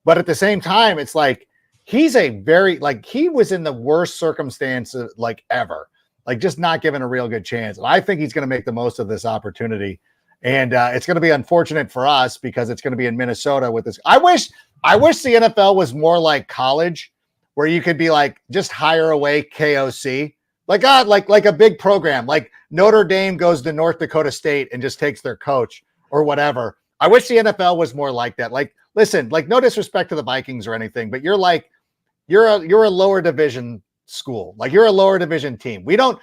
But at the same time, it's like he's a very, like he was in the worst circumstances like ever. Like just not given a real good chance. And I think he's going to make the most of this opportunity. And it's going to be unfortunate for us because it's going to be in Minnesota with this. I wish the NFL was more like college where you could be like, just hire away KOC. Like a big program, like Notre Dame goes to North Dakota State and just takes their coach or whatever. I wish the NFL was more like that. Like, listen, like no disrespect to the Vikings or anything, but you're a lower division school. Like you're a lower division team. We don't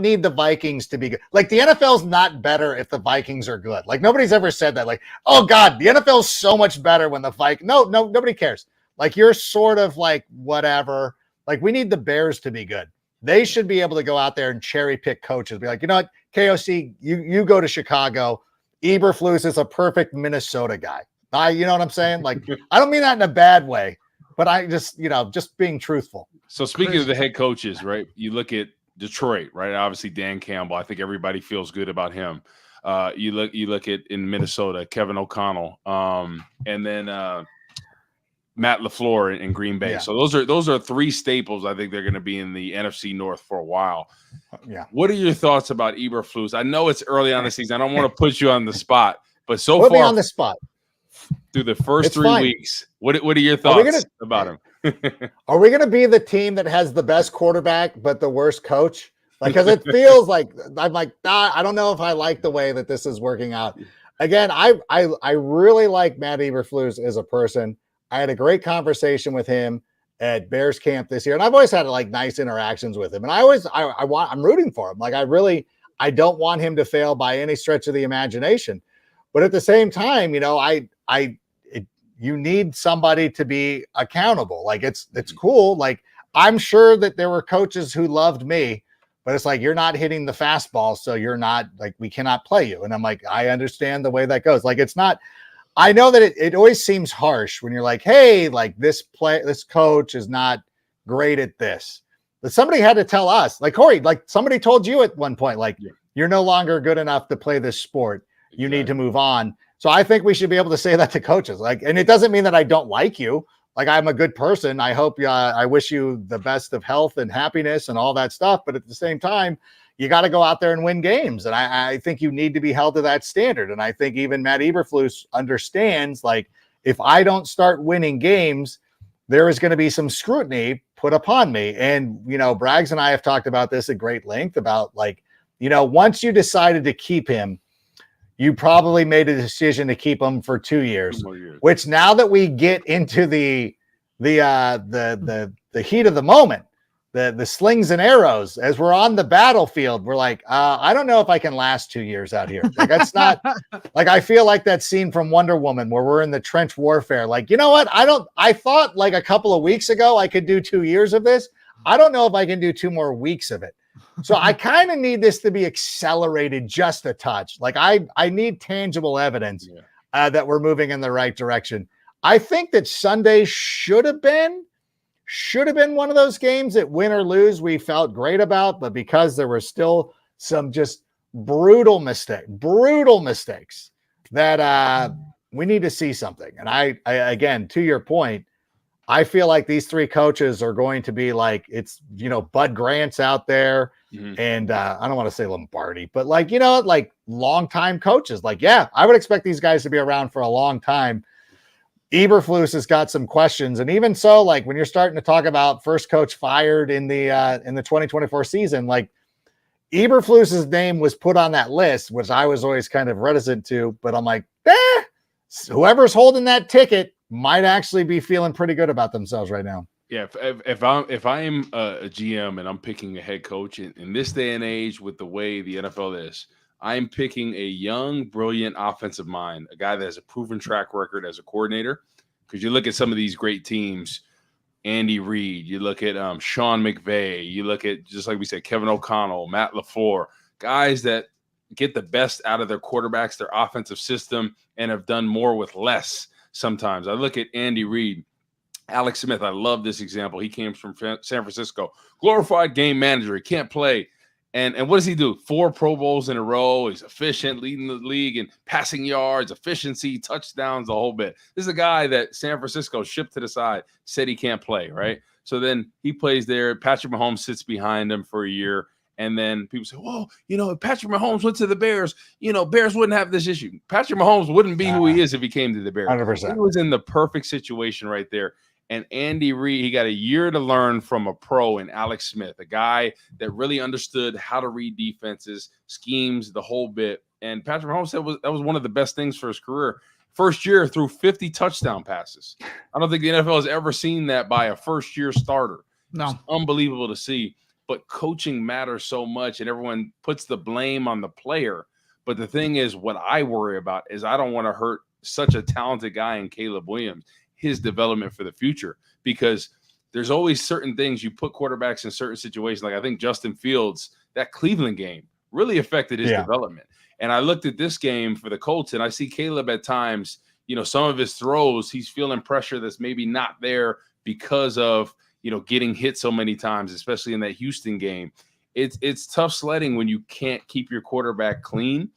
need the Vikings to be good. Like the NFL's not better if the Vikings are good. Like nobody's ever said that. Like, oh God, the NFL's so much better when the Vikings. No, nobody cares. Like you're sort of like whatever. Like we need the Bears to be good. They should be able to go out there and cherry pick coaches. Be like, you know what, KOC, you go to Chicago. Eberflus is a perfect Minnesota guy. You know what I'm saying? Like, I don't mean that in a bad way, but I just, just being truthful. So speaking of the head coaches, right? You look at Detroit, right? Obviously, Dan Campbell. I think everybody feels good about him. You look at in Minnesota, Kevin O'Connell, and then Matt LaFleur in Green Bay. Yeah. So those are three staples. I think they're going to be in the NFC North for a while. Yeah. What are your thoughts about Eberflus? I know it's early on the season. I don't want to put you on the spot, but so put far me on the spot through the first 3 weeks, what are your thoughts about him? Are we going to be the team that has the best quarterback but the worst coach? Like, because it feels like I'm like, I don't know if I like the way that this is working out. Again, I really like Matt Eberflus as a person. I had a great conversation with him at Bears camp this year, and I've always had like nice interactions with him. And I'm rooting for him. Like I don't want him to fail by any stretch of the imagination. But at the same time, you need somebody to be accountable. Like it's cool. Like I'm sure that there were coaches who loved me, but it's like, you're not hitting the fastball. So you're not like, we cannot play you. And I'm like, I understand the way that goes. Like, it's not, I know that it always seems harsh when you're like, hey, like this coach is not great at this, but somebody had to tell us, like Corey, like somebody told you at one point, like you're no longer good enough to play this sport. You need to move on. So I think we should be able to say that to coaches. Like, and it doesn't mean that I don't like you. Like I'm a good person. I hope I wish you the best of health and happiness and all that stuff. But at the same time, you got to go out there and win games. And I think you need to be held to that standard. And I think even Matt Eberflus understands, like, if I don't start winning games, there is going to be some scrutiny put upon me. And, Braggs and I have talked about this at great length about like, once you decided to keep him, you probably made a decision to keep him for 2 years, which now that we get into the heat of the moment, the slings and arrows, as we're on the battlefield, we're like, I don't know if I can last 2 years out here. Like, that's not like, I feel like that scene from Wonder Woman where we're in the trench warfare. Like, you know what? I thought like a couple of weeks ago, I could do 2 years of this. I don't know if I can do 2 more weeks of it. So I kind of need this to be accelerated just a touch. Like I need tangible evidence that we're moving in the right direction. I think that Sunday should have been one of those games that win or lose we felt great about, but because there were still some just brutal mistakes that we need to see something. And I again, to your point, I feel like these 3 coaches are going to be like, it's, Bud Grant's out there and I don't want to say Lombardi, but like, like longtime coaches, like, I would expect these guys to be around for a long time. Eberflus has got some questions. And even so, like when you're starting to talk about first coach fired in the 2024 season, like Eberflus's name was put on that list, which I was always kind of reticent to, but I'm like, whoever's holding that ticket might actually be feeling pretty good about themselves right now. Yeah, if I'm a GM and I'm picking a head coach in this day and age with the way the NFL is, I'm picking a young, brilliant offensive mind, a guy that has a proven track record as a coordinator. Because you look at some of these great teams, Andy Reid, you look at Sean McVay, you look at, just like we said, Kevin O'Connell, Matt LaFleur, guys that get the best out of their quarterbacks, their offensive system, and have done more with less sometimes. I look at Andy Reid, Alex Smith. I love this example. He came from San Francisco, glorified game manager. He can't play. And what does he do? 4 Pro Bowls in a row. He's efficient, leading the league in passing yards, efficiency, touchdowns, the whole bit. This is a guy that San Francisco shipped to the side, said he can't play, right? So then he plays there. Patrick Mahomes sits behind him for a year. And then people say, well, if Patrick Mahomes went to the Bears, Bears wouldn't have this issue. Patrick Mahomes wouldn't be who he is if he came to the Bears. 100%. He was in the perfect situation right there. And Andy Reid, he got a year to learn from a pro in Alex Smith, a guy that really understood how to read defenses, schemes, the whole bit. And Patrick Mahomes said that was one of the best things for his career. First year threw 50 touchdown passes. I don't think the NFL has ever seen that by a first-year starter. No. It's unbelievable to see. But coaching matters so much, and everyone puts the blame on the player. But the thing is, what I worry about is I don't want to hurt such a talented guy in Caleb Williams, his development for the future, because there's always certain things you put quarterbacks in certain situations. Like I think Justin Fields, that Cleveland game really affected his development. And I looked at this game for the Colts, and I see Caleb at times, some of his throws, he's feeling pressure that's maybe not there because of, getting hit so many times, especially in that Houston game. It's tough sledding when you can't keep your quarterback clean.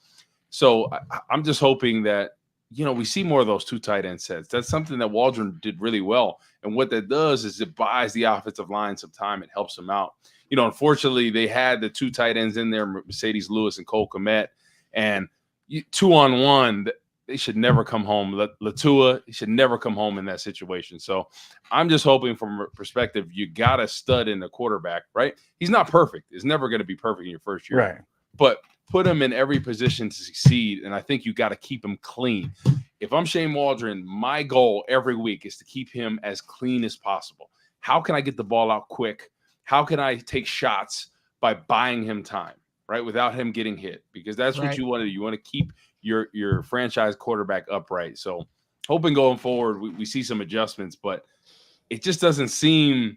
So I'm just hoping that, we see more of those 2 tight end sets. That's something that Waldron did really well. And what that does is it buys the offensive line some time. It helps them out. Unfortunately, they had the 2 tight ends in there, Mercedes Lewis and Cole Kmet. And 2-on-1, they should never come home. Latua, he should never come home in that situation. So I'm just hoping from a perspective, you got to stud in the quarterback, right? He's not perfect. It's never going to be perfect in your first year. Right. But put him in every position to succeed, and I think you got to keep him clean. If I'm Shane Waldron, my goal every week is to keep him as clean as possible. How can I get the ball out quick? How can I take shots by buying him time, right, without him getting hit? Because that's what you want to do. You want to keep your franchise quarterback upright. So hoping going forward we see some adjustments, but it just doesn't seem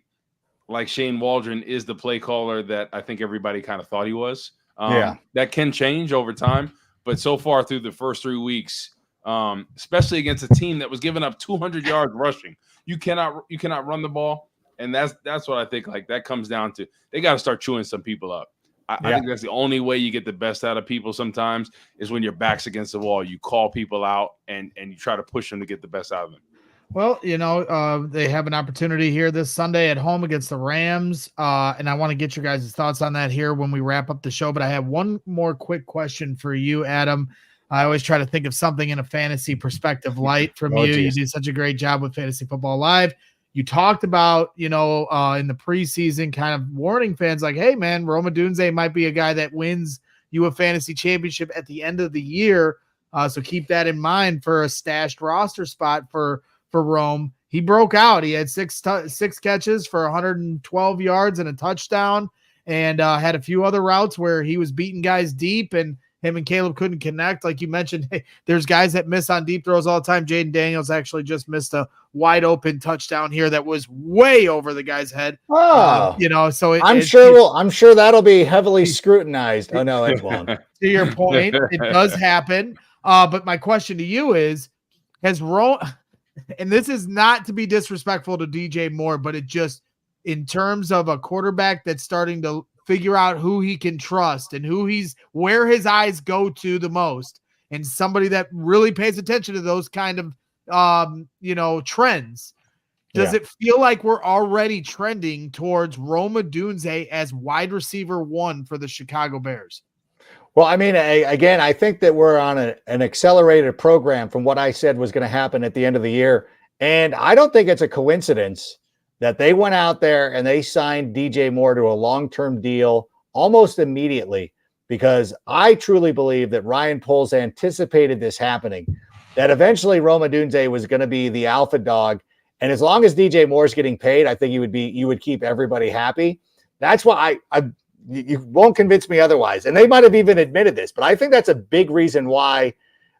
like Shane Waldron is the play caller that I think everybody kind of thought he was. That can change over time, but so far through the first 3 weeks, especially against a team that was giving up 200 yards rushing, you cannot run the ball, and that's what I think. Like that comes down to they got to start chewing some people up. I think that's the only way you get the best out of people. Sometimes is when your back's against the wall, you call people out and you try to push them to get the best out of them. Well, they have an opportunity here this Sunday at home against the Rams. And I want to get your guys' thoughts on that here when we wrap up the show. But I have one more quick question for you, Adam. I always try to think of something in a fantasy perspective light from you. Geez. You do such a great job with Fantasy Football Live. You talked about, in the preseason kind of warning fans like, hey, man, Rome Odunze might be a guy that wins you a fantasy championship at the end of the year. So keep that in mind for a stashed roster spot for Rome. He broke out. He had six catches for 112 yards and a touchdown, and had a few other routes where he was beating guys deep, and him and Caleb couldn't connect. Like you mentioned, hey, there's guys that miss on deep throws all the time. Jaden Daniels actually just missed a wide open touchdown here that was way over the guy's head. Oh, so I'm sure that'll be heavily scrutinized. Oh no, it won't. To your point, it does happen. But my question to you is, has Rome, and this is not to be disrespectful to DJ Moore, but it just, in terms of a quarterback that's starting to figure out who he can trust and where his eyes go to the most, and somebody that really pays attention to those kind of, trends. Does it feel like we're already trending towards Rome Odunze as wide receiver 1 for the Chicago Bears? Well, I mean, again, I think that we're on an accelerated program from what I said was going to happen at the end of the year. And I don't think it's a coincidence that they went out there and they signed DJ Moore to a long-term deal almost immediately, because I truly believe that Ryan Poles anticipated this happening, that eventually Rome Odunze was going to be the alpha dog. And as long as DJ Moore is getting paid, I think you would keep everybody happy. That's why you won't convince me otherwise. And they might have even admitted this, but I think that's a big reason why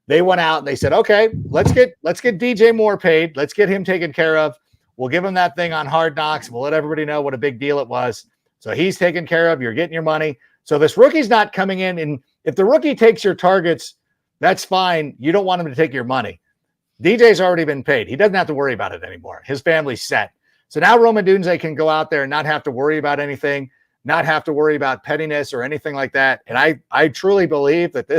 they went out and they said, okay, let's get DJ Moore paid. Let's get him taken care of. We'll give him that thing on Hard Knocks. We'll let everybody know what a big deal it was. So he's taken care of. You're getting your money. So this rookie's not coming in. And if the rookie takes your targets, that's fine. You don't want him to take your money. DJ's already been paid. He doesn't have to worry about it anymore. His family's set. So now Rome Odunze can go out there and not have to worry about anything, not have to worry about pettiness or anything like that. And I truly believe that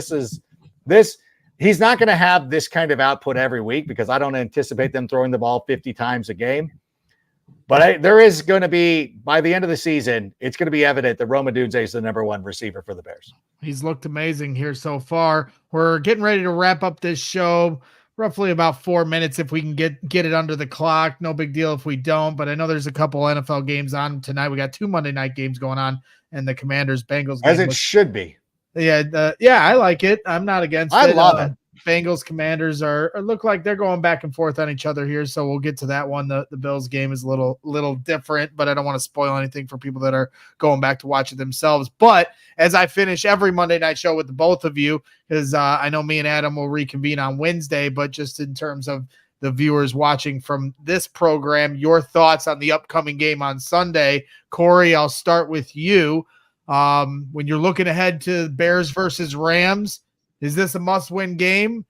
he's not going to have this kind of output every week because I don't anticipate them throwing the ball 50 times a game. But there is going to be, by the end of the season, it's going to be evident that Rome Odunze is the number one receiver for the Bears. He's looked amazing here so far. We're getting ready to wrap up this show. Roughly about 4 minutes if we can get it under the clock. No big deal if we don't, but I know there's a couple NFL games on tonight. We got 2 Monday night games going on and the Commanders-Bengals game. As it should be. Yeah, I like it. I'm not against it. I love it. Bengals Commanders look like they're going back and forth on each other here, so we'll get to that one. The Bills game is a little different, but I don't want to spoil anything for people that are going back to watch it themselves. But as I finish every Monday night show with the both of you, because I know me and Adam will reconvene on Wednesday, but just in terms of the viewers watching from this program, your thoughts on the upcoming game on Sunday. Corey, I'll start with you. When you're looking ahead to Bears versus Rams, is this a must-win game?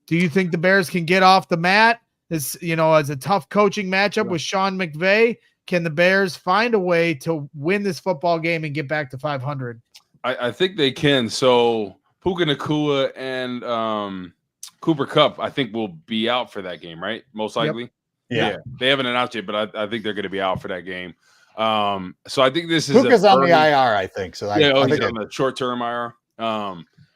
Do you think the Bears can get off the mat? As a tough coaching matchup with Sean McVay, can the Bears find a way to win this football game and get back to 500? I think they can. So Puka Nacua and Cooper Kupp, I think, will be out for that game, right? Most likely. Yep. Yeah. They haven't announced it, but I think they're going to be out for that game. So I think this is Puka's on the IR, I think. So I think on the short-term IR.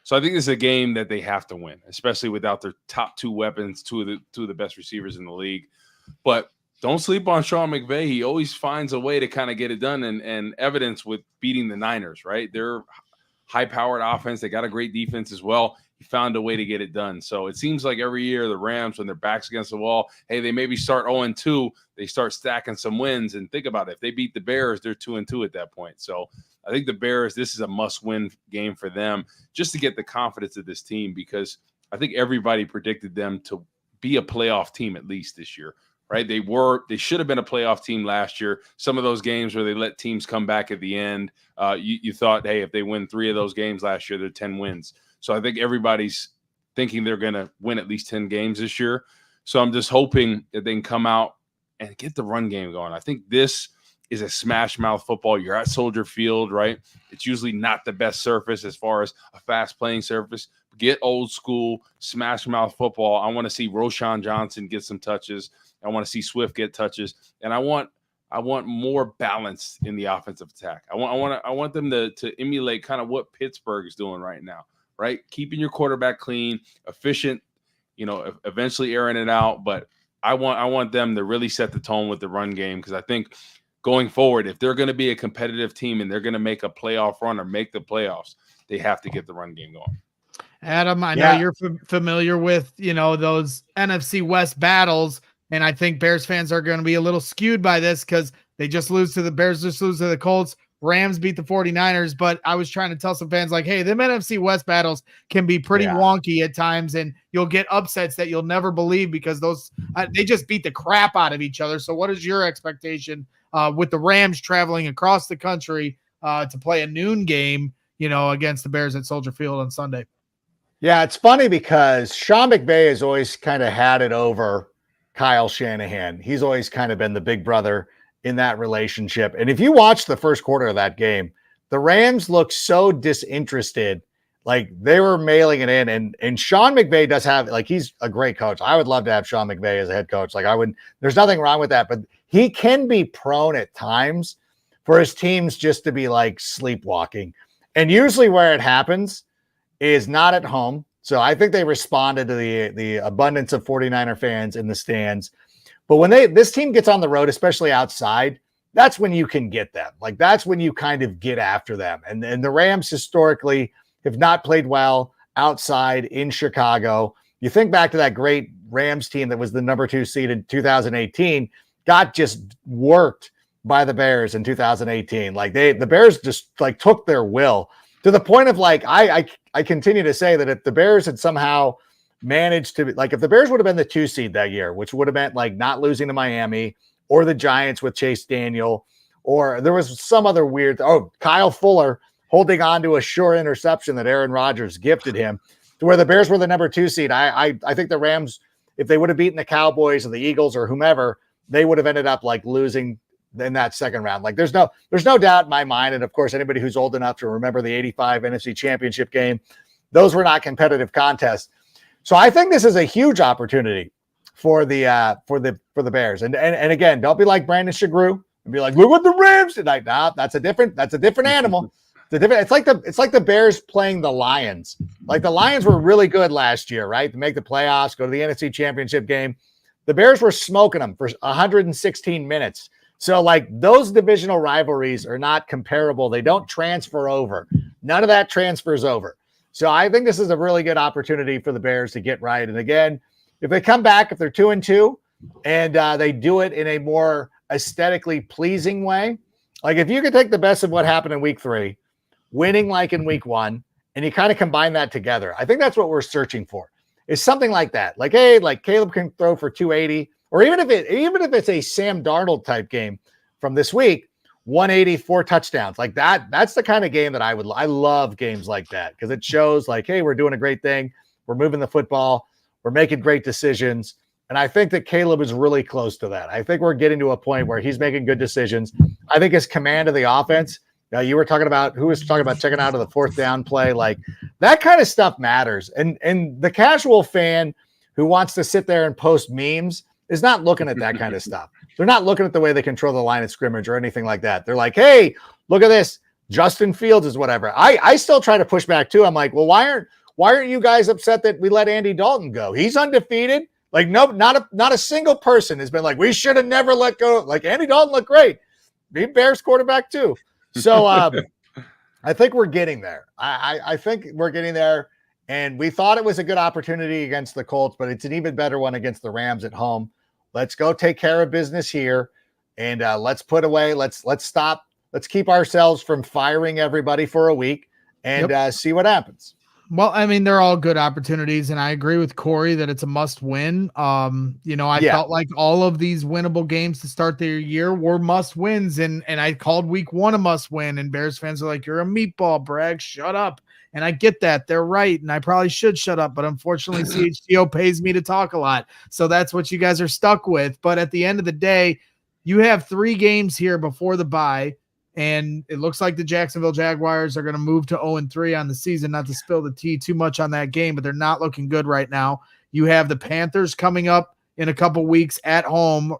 So I think this is a game that they have to win, especially without their top two weapons, two of the best receivers in the league. But don't sleep on Sean McVay. He always finds a way to kind of get it done, and evidence with beating the Niners, right? They're high-powered offense. They got a great defense as well. He found a way to get it done. So it seems like every year the Rams, when their back's against the wall, hey, they maybe start 0-2. They start stacking some wins. And think about it. If they beat the Bears, they're 2-2 at that point. So I think the Bears, this is a must-win game for them just to get the confidence of this team, because I think everybody predicted them to be a playoff team at least this year, right? They should have been a playoff team last year. Some of those games where they let teams come back at the end, you thought, hey, if they win 3 of those games last year, they're 10 wins. So I think everybody's thinking they're going to win at least 10 games this year. So I'm just hoping that they can come out and get the run game going. I think this is a smash mouth football. You're at Soldier Field, right? It's usually not the best surface as far as a fast playing surface. Get old school smash mouth football. I want to see Roshan Johnson get some touches. I want to see Swift get touches. And I want more balance in the offensive attack. I want them to emulate kind of what Pittsburgh is doing right now, right? Keeping your quarterback clean, efficient, eventually airing it out. But I want them to really set the tone with the run game, because I think going forward, if they're going to be a competitive team and they're going to make a playoff run or make the playoffs, they have to get the run game going. Adam, I know you're familiar with, those NFC West battles, and I think Bears fans are going to be a little skewed by this because Bears just lose to the Colts. Rams beat the 49ers, but I was trying to tell some fans like, hey, them NFC West battles can be pretty wonky at times, and you'll get upsets that you'll never believe because they just beat the crap out of each other. So what is your expectation with the Rams traveling across the country to play a noon game, against the Bears at Soldier Field on Sunday? Yeah, it's funny because Sean McVay has always kind of had it over Kyle Shanahan. He's always kind of been the big brother in that relationship. And if you watch the first quarter of that game, the Rams looked so disinterested, like they were mailing it in. And Sean McVay does have, he's a great coach. I would love to have Sean McVay as a head coach. There's nothing wrong with that, but he can be prone at times for his teams just to be sleepwalking. And usually where it happens is not at home. So I think they responded to the abundance of 49er fans in the stands. But when this team gets on the road, especially outside, that's when you can get them. That's when you kind of get after them. And the Rams historically have not played well outside in Chicago. You think back to that great Rams team that was the number 2 seed in 2018, got just worked by the Bears in 2018. Like the Bears just like took their will to the point of like, I continue to say that if the Bears had somehow managed to, like, if the Bears would have been the 2 seed that year, which would have meant like not losing to Miami or the Giants with Chase Daniel, or there was some other weird, Kyle Fuller holding on to a sure interception that Aaron Rodgers gifted him to where the Bears were the number 2 seed. I think the Rams, if they would have beaten the Cowboys or the Eagles or whomever, they would have ended up like losing in that second round. Like there's no doubt in my mind. And of course, anybody who's old enough to remember the 85 NFC Championship game, those were not competitive contests. So I think this is a huge opportunity for the Bears. And again, don't be like Brandon Shagru and be like, look what the Rams did. Like, nah, that's a different animal. It's like the Bears playing the Lions. Like the Lions were really good last year, right? To make the playoffs, go to the NFC Championship game. The Bears were smoking them for 116 minutes. So like those divisional rivalries are not comparable. They don't transfer over. None of that transfers over. So I think this is a really good opportunity for the Bears to get right. And again, if they come back, if they're 2-2 and they do it in a more aesthetically pleasing way, like if you could take the best of what happened in week 3, winning like in week 1, and you kind of combine that together, I think that's what we're searching for. Is something like that. Like, hey, like Caleb can throw for 280, or even if it's a Sam Darnold type game from this week, 180, 4 touchdowns. Like that's the kind of game that I love games like that because it shows like, hey, we're doing a great thing. We're moving the football. We're making great decisions. And I think that Caleb is really close to that. I think we're getting to a point where he's making good decisions. I think his command of the offense, you were talking about, who was talking about checking out of the 4th down play, like that kind of stuff matters. And the casual fan who wants to sit there and post memes is not looking at that kind of stuff. They're not looking at the way they control the line of scrimmage or anything like that. They're like, hey, look at this. Justin Fields is whatever. I still try to push back too. I'm like, well, why aren't you guys upset that we let Andy Dalton go? He's undefeated. Like, no, not a single person has been like, we should have never let go. Like Andy Dalton looked great. Be Bears quarterback too. So I think we're getting there. I think we're getting there. And we thought it was a good opportunity against the Colts, but it's an even better one against the Rams at home. Let's go take care of business here. And let's put away. Let's stop. Let's keep ourselves from firing everybody for a week and see what happens. Well, I mean, they're all good opportunities, and I agree with Corey that it's a must win. I felt like all of these winnable games to start their year were must wins, and I called week 1 a must win, and Bears fans are like, you're a meatball, Bragg, shut up. And I get that. They're right, and I probably should shut up, but unfortunately CHGO pays me to talk a lot, so that's what you guys are stuck with. But at the end of the day, you have 3 games here before the bye. And it looks like the Jacksonville Jaguars are going to move to 0-3 on the season. Not to spill the tea too much on that game, but they're not looking good right now. You have the Panthers coming up in a couple weeks at home,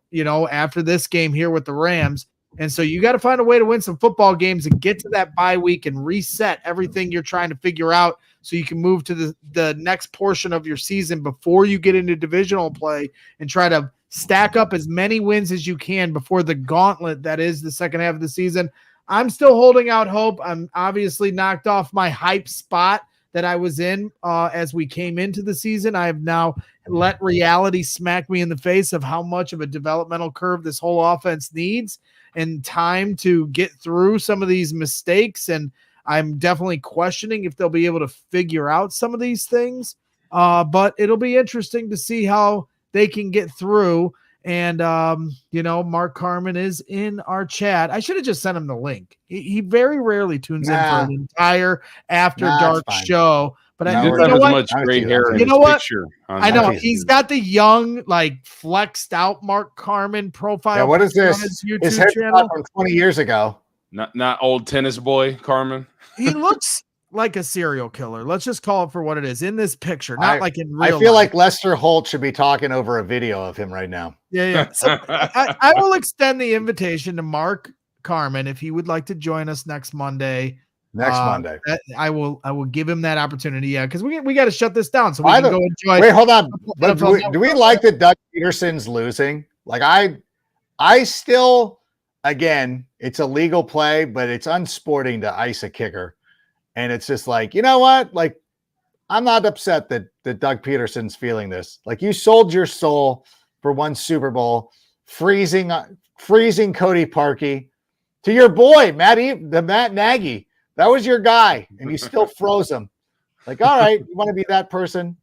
after this game here with the Rams. And so you got to find a way to win some football games and get to that bye week and reset everything you're trying to figure out so you can move to the next portion of your season before you get into divisional play and try to stack up as many wins as you can before the gauntlet that is the second half of the season. I'm still holding out hope. I'm obviously knocked off my hype spot that I was in as we came into the season. I have now let reality smack me in the face of how much of a developmental curve this whole offense needs and time to get through some of these mistakes. And I'm definitely questioning if they'll be able to figure out some of these things. But it'll be interesting to see how they can get through. And, Mark Carman is in our chat. I should have just sent him the link. He very rarely tunes in for an entire After Dark show. But I you know what? Much gray hair you know what? I know he's got the young, like flexed out Mark Carman profile. Yeah, what is this? His hair from 20 years ago. Not old tennis boy Carman. He looks like a serial killer. Let's just call it for what it is in this picture, not like in real I feel life. like Lester Holt should be talking over a video of him right now. Yeah. So I will extend the invitation to Mark Carman if he would like to join us next Monday. Monday. I will give him that opportunity. Yeah, because we got to shut this down so we can go enjoy. Wait, hold on. But do we like that Doug Peterson's losing? Like I still, again, it's a legal play, but it's unsporting to ice a kicker. And it's just like, you know what? Like, I'm not upset that Doug Peterson's feeling this. Like, you sold your soul for one Super Bowl, freezing freezing Cody Parkey, to your boy, Matt Nagy. That was your guy, and you still froze him. Like, all right, you want to be that person?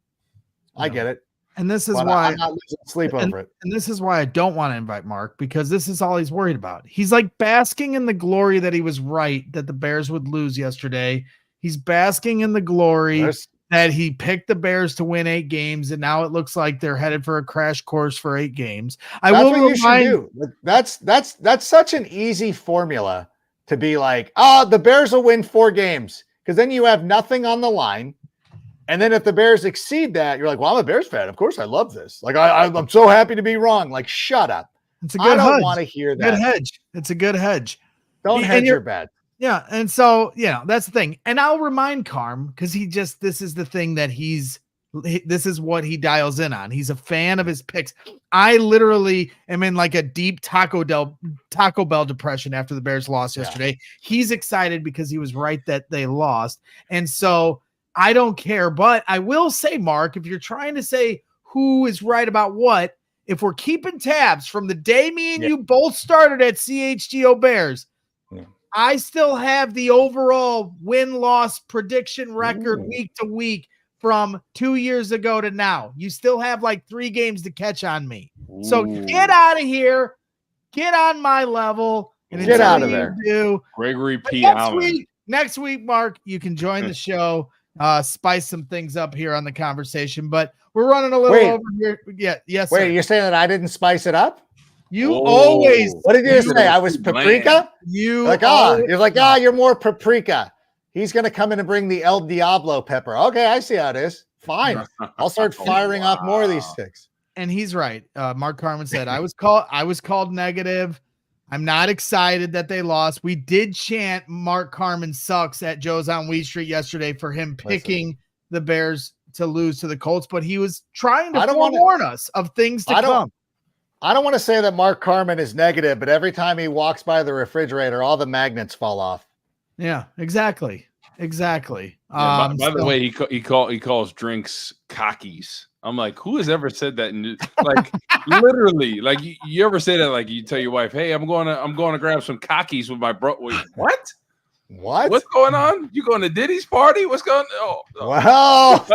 I get it. And this is why I'm not losing sleep over it. And this is why I don't want to invite Mark, because this is all he's worried about. He's like basking in the glory that he was right that the Bears would lose yesterday. He's basking in the glory that he picked the Bears to win 8 games, and now it looks like they're headed for a crash course for 8 games. That's what you should do. That's such an easy formula to be like, the Bears will win 4 games, because then you have nothing on the line. And then if the Bears exceed that, you're like, well, I'm a Bears fan. Of course, I love this. Like, I'm so happy to be wrong. Like, shut up. It's a good I don't want to hear that. Good hedge. It's a good hedge. Don't hedge your bet. Yeah. And so, that's the thing. And I'll remind Carm, because this is the thing that this is what he dials in on. He's a fan of his picks. I literally am in like a deep Taco Bell depression after the Bears lost yesterday. He's excited because he was right that they lost. And so I don't care, but I will say, Mark, if you're trying to say who is right about what, if we're keeping tabs from the day me and you both started at CHGO Bears, I still have the overall win-loss prediction record week to week from 2 years ago to now. You still have like 3 games to catch on me. So get out of here. Get on my level. And get out of there. Gregory P. Allen. Next week, Mark, you can join the show. Spice some things up here on the conversation, but we're running a little over here. Yeah, yes. Wait, sir. You're saying that I didn't spice it up? You always. What did you say? I was paprika? You're you're more paprika. He's going to come in and bring the El Diablo pepper. Okay, I see how it is. Fine. I'll start firing off more of these sticks. And he's right. Mark Carman said, I was called negative. I'm not excited that they lost. We did chant Mark Carman sucks at Joe's on Wheat Street yesterday for him picking the Bears to lose to the Colts, but he was trying to warn us of things to come. I don't want to say that Mark Carman is negative, but every time he walks by the refrigerator, all the magnets fall off. Yeah, exactly. Yeah, by the way, he calls drinks cockies. I'm like, who has ever said that? Like, literally, like you ever say that? Like, you tell your wife, "Hey, I'm going to grab some cockies with my bro." Wait, what? What's going on? You going to Diddy's party? What's going on? Wow.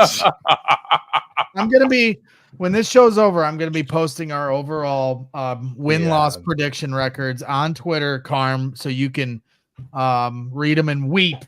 I'm gonna be when this show's over. I'm gonna be posting our overall win-loss prediction records on Twitter, Carm, so you can read them and weep.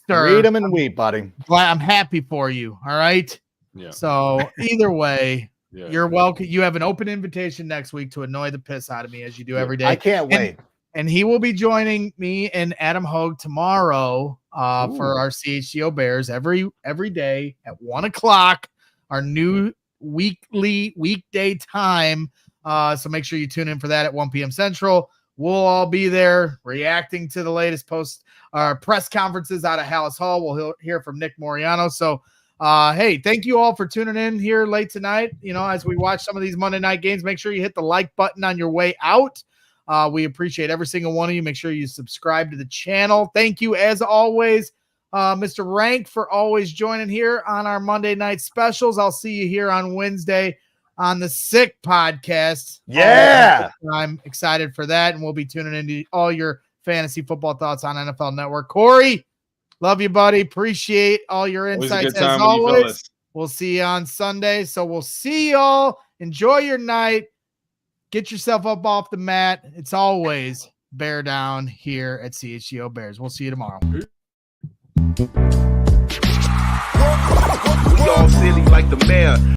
Read them and weep, buddy. I'm happy for you. All right. Yeah. So either way, you're welcome. You have an open invitation next week to annoy the piss out of me as you do every day. I can't wait. And he will be joining me and Adam Hogue tomorrow for our CHGO Bears every day at 1:00, our new weekday time. So make sure you tune in for that at 1 p.m. Central. We'll all be there reacting to the latest press conferences out of Hallis Hall. We'll hear from Nick Moriano. So, hey, thank you all for tuning in here late tonight. As we watch some of these Monday night games, make sure you hit the like button on your way out. We appreciate every single one of you. Make sure you subscribe to the channel. Thank you, as always, Mr. Rank, for always joining here on our Monday night specials. I'll see you here on Wednesday on the Sick Podcast. Yeah. I'm excited for that, and we'll be tuning into all your fantasy football thoughts on NFL Network. Corey, love you, buddy. Appreciate all your insights as always. We'll see you on Sunday. So we'll see y'all. Enjoy your night. Get yourself up off the mat. It's always bear down here at CHGO Bears. We'll see you tomorrow. We all silly like the mayor.